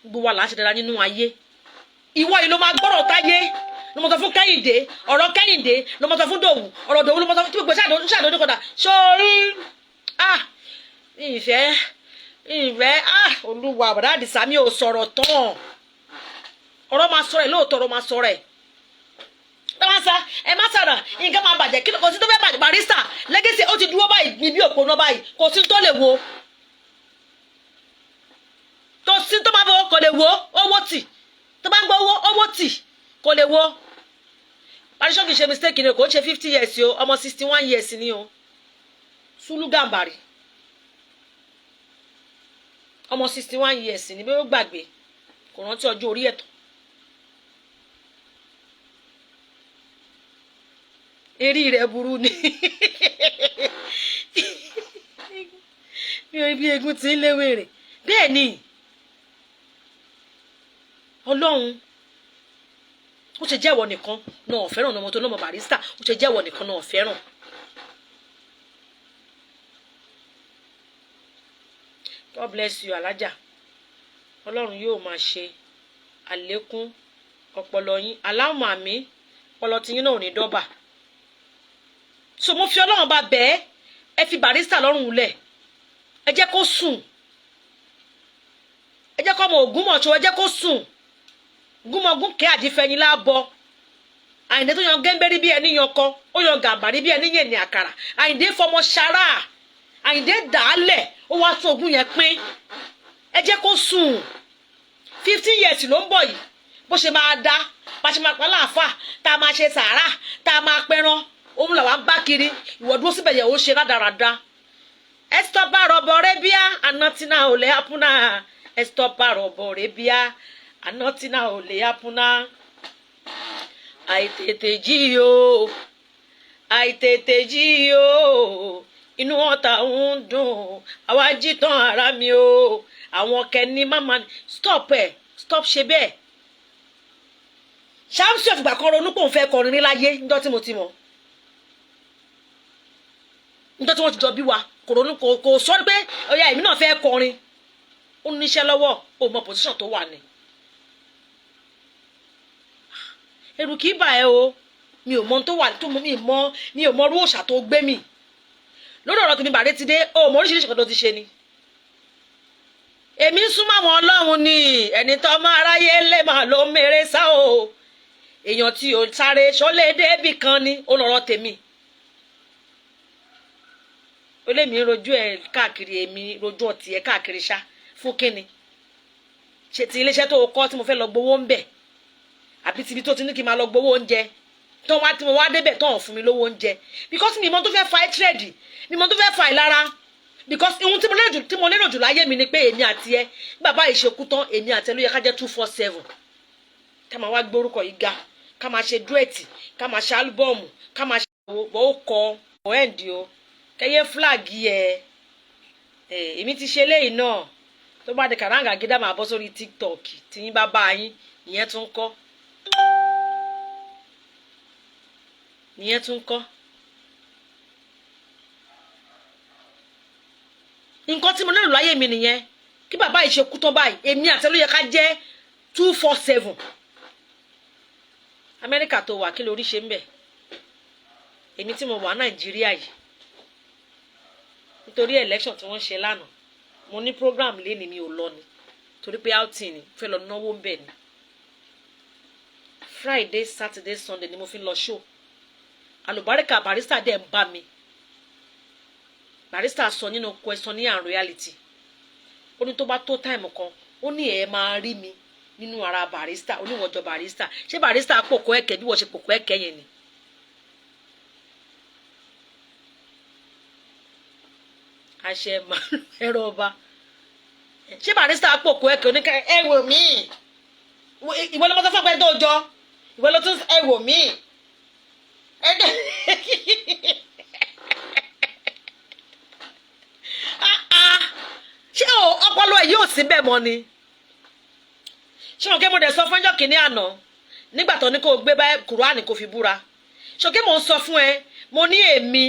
gbogbo wa là ń ṣe dára nínú ayé ìwọ yìí ló máa gbọ́rọ̀ táyé ló mọ̀ sọ fún kẹ́hìndé ọ̀rọ̀ kẹ́hìndé ló mọ̀ sọ fún dòwú ọ̀rọ̀ dòwú ló mọ̀ sọ fún tí gbogbo ṣàdójú kọ̀dà sórí ìfẹ́ olúwa àbàdà àdìsá mi ò sọ̀rọ̀ tán ọ̀rọ̀ máa sọ̀rọ̀ ẹ̀ lóòótọ́ ọ̀rọ̀ máa sọ̀rọ̀ ẹ̀ ẹ má sàrà nǹkan máa bàjẹ́ kí kò sí tó fẹ́ bàjẹ́ Barrister Legacy ó ti dúró báyìí níbi òpó náà báyìí kò sí tó lè wo tó sí tó máa fọwọ́ kò lè wo owó tì tó bá ń gbọ́ owó tì kò lè wo Barrister kì í ṣe mistake ni kò ṣe 50 years o ọmọ 61 years ni o Sulu Gambari ọmọ 61 years ni bí ó gbàgbé kò rántí ọjọ́ orí ẹ̀tọ́ eré rẹ̀ burú ni bí egun ti ń léwèrè bẹ́ẹ̀ ni Ọlọ́run ó ṣe jẹ́wọ́ nìkan náà fẹ́ràn ọmọ tó lọ́mọ Barrister ó ṣe jẹ́wọ́ nìkan náà fẹ́ràn. God bless you alájà Ọlọ́run yóò máa ṣe àlékún ọpọlọ yín aláwọ̀ àmì ọpọlọ tiyín náà ò ní dọ́bà so mo fi Ọlọ́run bá bẹ́ẹ̀ ẹ fi Barrister lọ́rùn lẹ̀ ẹ jẹ́ kó sùn ẹ jẹ́ kó ọmọ Ògúnmọ̀ṣọ́ ẹ jẹ́ kó sùn gúnmọ̀gún kẹ́ àdìfẹ́yìn láàbọ̀ Àyìndé tó yan gẹ́ńbẹ́rí bí ẹni yan kọ ó yan Gàmbàrí bí ẹni yẹn ní àkàrà Àyìndé fọmọ ṣara Àyìndé dàálẹ̀ ó wá tó ogún yẹn pín ẹ jẹ́ kó sùn 50 years ló ń bọ̀ yìí bó ṣe máa dá bá ṣe máa pa láàfà tá a máa ṣe sàárà tá a máa pẹran òun làwọn bá kiri ìwọ dúró síbẹ̀ yẹ̀ ó ṣe rádaràda ẹsítọ́pà rọ̀bọ̀ rẹ̀ bíá ànátínà ò lè hápúnà ẹsítọ́pà rọ̀bọ̀ rẹ̀ bíá ànátínà ò lè hápúnà àìtètè jí o inú ọ̀tá ń dùn àwa jí tán ara mi o àwọn kẹni máma stop ṣe bẹ́ẹ̀ ṣáàmùsì ọ̀fìgbà kan ronú pé òun fẹ́ kọrin ní láyé níjọ́ tí mo ti mọ̀ níjọ́ tí wọ́n ti jọ bí wa kò ronú kò sọ pé ọ̀yà èmi náà fẹ́ kọrin ó níṣẹ́ lọ́wọ́ ó mọ pòsíṣàn tó wà ní. ẹrù kì í bà ẹ́ o mi ò mọ tó wà tó mi ò mọ orú òòṣà tó gbé mi lórí ọ̀rọ̀ tèmi Bàrí ti dé o mọ oríṣiríṣi kan tó ti ṣe ni. èmi ń súnmọ́ àwọn Ọlọ́run ni ẹni tó máa aráyé lè máa ló mèrè sá o èèyàn tí ò sáré ṣọlé débì kan ni ó lọ́rọ̀ tèmi ó lè mí rojú ẹ káàkiri èmi rojú ọtí ẹ káàkiri ṣá fún kíni ṣe ti iléeṣẹ́ tó kọ́ tí mo fẹ́ lọ gbowó ń bẹ̀ àbí tibi tó ti ní kí n máa lọ gbowó oúnjẹ tó wá tí mo wá débẹ̀ tó hàn fún mi lówó oúnjẹ because mi mọ tó fẹ́ fa trade mi mọ tó fẹ́ fa ìlara because ohun tí mo lérò jù láyé mi ni pé èmi àti ẹ bàbá ìṣekú tán èmi àti ẹ ló yẹ ká jẹ́ 247 ká máa wá gbórúkọ yìí ga ká máa ṣe dúẹ̀tì ká máa ṣe álúbọ̀mù ká máa ṣe ó kọ ọ̀ẹ́ǹdì o kẹyẹ flag ẹ èmi ti ṣe léyìí náà tó bá di kàráǹgà gídá máa bọ́ sórí TikTok tí yín bá bá yín ìyẹn tún kọ́ nǹkan tí mo lérò láyé mi nìyẹn kí bàbá yìí ṣe kú tán báyìí èmi àti ẹ ló yẹ ká jẹ́ 247 Amẹ́ríkà tó wà kí lórí ṣe ń bẹ̀ èmi tí mo wà Nàìjíríà yìí nítorí election tí wọ́n ṣe lánàá mo ní program léni mi ò lọ ni torí pé outing ni fẹ́ lọ náwó ń bẹ̀ ni Friday Saturday Sunday ni mo fi lọ show àlùbáríkà Barrister dẹ̀ ń bá mi Barrister sọ nínú question and reality ó ní tó bá tó time kan ó ní ẹ máa rí mi nínú ara Barrister oníwọ̀jọ Barrister ṣé Barrister pòkó ẹ̀kẹ́ bí wọ́n ṣe pòkó ẹ̀kẹ́ yẹn ni. àṣẹ màálù ẹ̀rọ ọba ṣé Barrister pòkó ẹ̀kẹ́ oníkà ẹ wò mí ìwọ ló mọ sọ fún ọgbẹ tó jọ ìwọ ló tún ẹ wò mí ṣé ọpọlọ ẹ yóò sí bẹ́ẹ̀ mọ́ ni ṣé wọn kí mo dẹ̀ sọ fún ọjọ́ kìíní àná nígbà tó ní kó gbé bá kùránì kó fi búra ṣé kí mo sọ fún ẹ mo ní èmi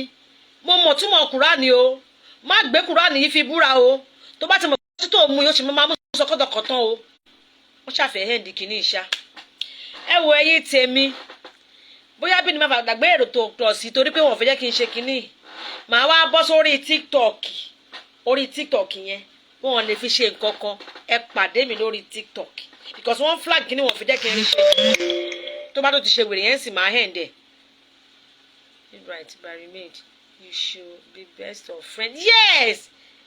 mo mọ̀ túmọ̀ kùránì o má gbé kùránì yìí fi búra o tó bá ti mọ̀ tí tó mú yóò ṣe máa mú sọkọ́dọ̀kọ̀tán o wọ́n ṣàfẹ́ hẹ́ǹdì kìíní ìṣá ẹ wo ẹyin tèmi bóyá bí ni máa gbàgbé èrò tó pọ̀ sí torí pé wọ́n fẹ́ jẹ́ kí n ṣe kìíní màá wá bọ́ sórí tiktok yẹn wọn lè fi ṣe nǹkan kan ẹ pàdé mi lórí tiktok because wọ́n flag kìíní wọ́n fi jẹ́ kí n rí ṣe tó bá tó ti ṣe wèrè yẹn sì máa hẹ́ǹdẹ̀ right by remade you should be best of friends yes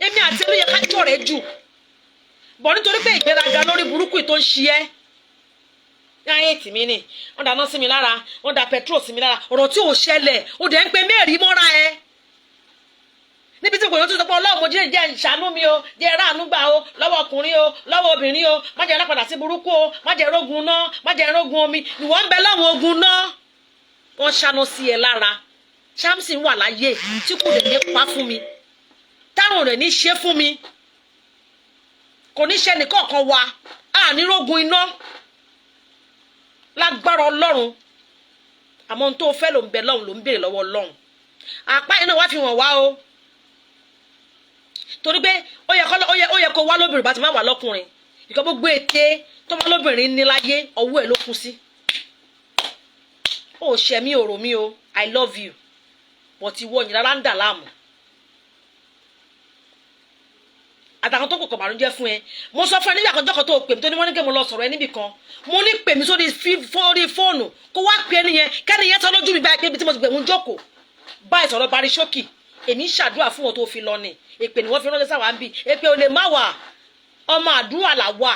èmi àti olóyè ká jọ rẹ jù bọ̀ nítorí pé ìgbéraga lórí burúkú tó ń ṣe ẹ́ láyé tì mí nì wọ́n dáná sí mi lára wọ́n da petrol sí mi lára ọ̀rọ̀ tí ò ṣẹlẹ̀ ó dẹ̀ ń pe mẹ́rin mọ́ra ẹ níbi tí kòyó tó sọ pé ọlọ́run mo jẹ́ ìṣàánú mi o jẹ́ ráàánú gbà o lọ́wọ́ ọkùnrin o lọ́wọ́ obìnrin o má jẹ́ lápadà sí burúkú o má jẹ́ rógun náà má jẹ́ rógun omi ìwọ ń bẹ láwọn ogun náà wọ́n ṣáná sí ẹ lára Samson wà láyé tí kò lè ní pa fún mi táwọn rẹ̀ ní ṣe fún mi kò ní ṣe nìkọ̀ọ̀kan wa ànírógun iná lágbára ọlọ́run àmọ́ ohun tó fẹ́ ló ń bẹ lọ́run ló ń béèrè lọ́wọ́ ọlọ́run àpá iná wá fi hàn wá o torí pé ó yẹ kó wá lóbìnrin bá ti má wà lọ́kùnrin ìkọ́ gbogbo ète tó wá lóbìnrin ní láyé ọwọ́ ẹ̀ ló kú sí ó ṣe mí ọ̀rọ̀ mi o I love you but ìwọ yìí rárá ń dà láàmú àtàkùn tó kò kọ̀ bàrún jẹ́ fún ẹ mo sọ fún ẹ níbi àkànjọ́ kan tó pè mí tó ní wọ́n ní kí mo lọ sọ̀rọ̀ ẹ níbì kan mo ní pè mí sórí fóònù kó wá pè é nìyẹn kẹ́niyẹn tán lójú mi báyìí pé ibi tí mo ti gbẹ̀mú jókòó báyìí sọ̀rọ̀ parí ṣókì èmi ń ṣàdúrà fún wọn tó fi lọ ni èpè ni wọ́n fi ránṣẹ́ sáwà ń bì èpè ò lè má wà ọmọ àdúrà là wà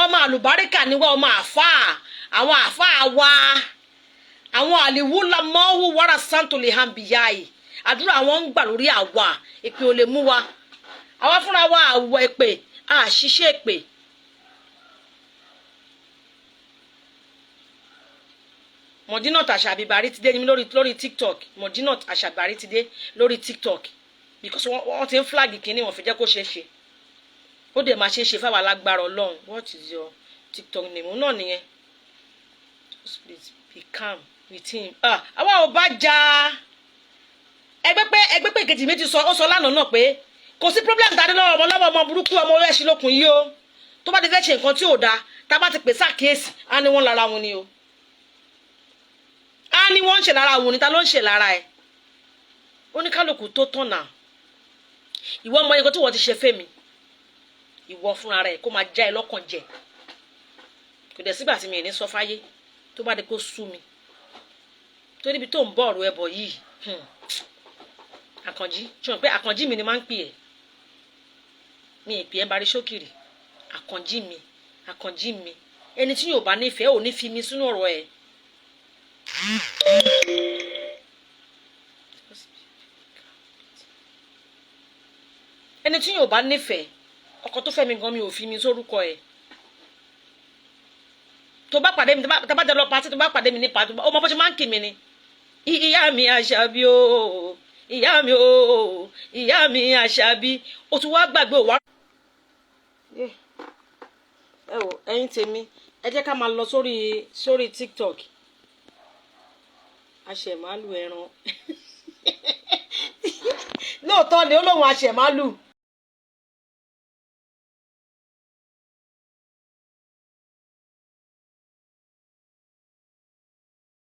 ọmọ àlùbáríkà ni wá ọmọ àfáà àwọn àfáà wa àwọn àlìwúlà mọ́wú wàrà santo lè hàn bìyà yìí àdúrà wọn ń gbà lórí àwa èpè ò lè mú wa àwa fúnra wa àwọ̀ èpè àṣìṣe èpè Modinat Àṣàbí ti dé ní lórí tiktok Modinat Àṣàbí ti dé lórí tiktok because wọ́n ti ń flag kínní wọ́n fi jẹ́ kó ṣeé ṣe ó dẹ̀ máa ṣeé ṣe fáwọn alágbára ọlọ́run what is your tiktok name náà nìyẹn please be calm with him àwa ò bá jà ẹgbẹ́ pé ìkejì mi ti sọ ó sọ lánàá náà pé kò sí problem tàdé lọ́wọ́ ọmọ burúkú ọmọ ẹ̀ṣin lókun yìí o tó bá ti fẹ́ ṣe nǹkan tí ò dáa tá a bá ti pè sákèésì á ní wọ́n lára wọn ni o á ní wọ́n ń ṣe lára wọn ni ta ló ń ṣe lára ẹ̀ oníkálukú tó tọ̀nà ìwọ ọmọ yẹn kó tí wọ́n ti ṣe fẹ́mi ìwọ fúnra rẹ̀ kó máa já ẹ lọ́kàn jẹ kò dẹ̀ sígbà tí mi ì ní sọ fáyé tó bá di kó sú mi tó níbi tó ń bọ̀ ọ̀rọ̀ ẹbọ yìí àkànjí ṣùgbọ́n pé àkànjí mi ni máa ń pè ẹ́ mi ì pè ẹ́ barí ṣókìrì àkànjí mi ẹni tí yóò bá nífẹ̀ẹ́ ò ní fi mi sínú ọ̀rọ̀ ẹ̀ ẹni tí yóò bá nífẹ̀ẹ́ ọkọ tó fẹ́ mi gan mi ò fi mi sórúkọ ẹ̀ tó bá pàdé mi tó bá jẹ lọ pàtí tó bá pàdé mi ní pàtí ọmọ bó ṣe máa ń kì mí ni ìyá mi Àṣàbí o ìyá mi o ìyá mi Àṣàbí o tún wá gbàgbé òwá. ẹ wò ẹ̀yin tèmi ẹ jẹ́ ká máa lọ sórí tiktok àṣẹmálù ẹran lóòótọ́ ni ó lóun àṣẹmálù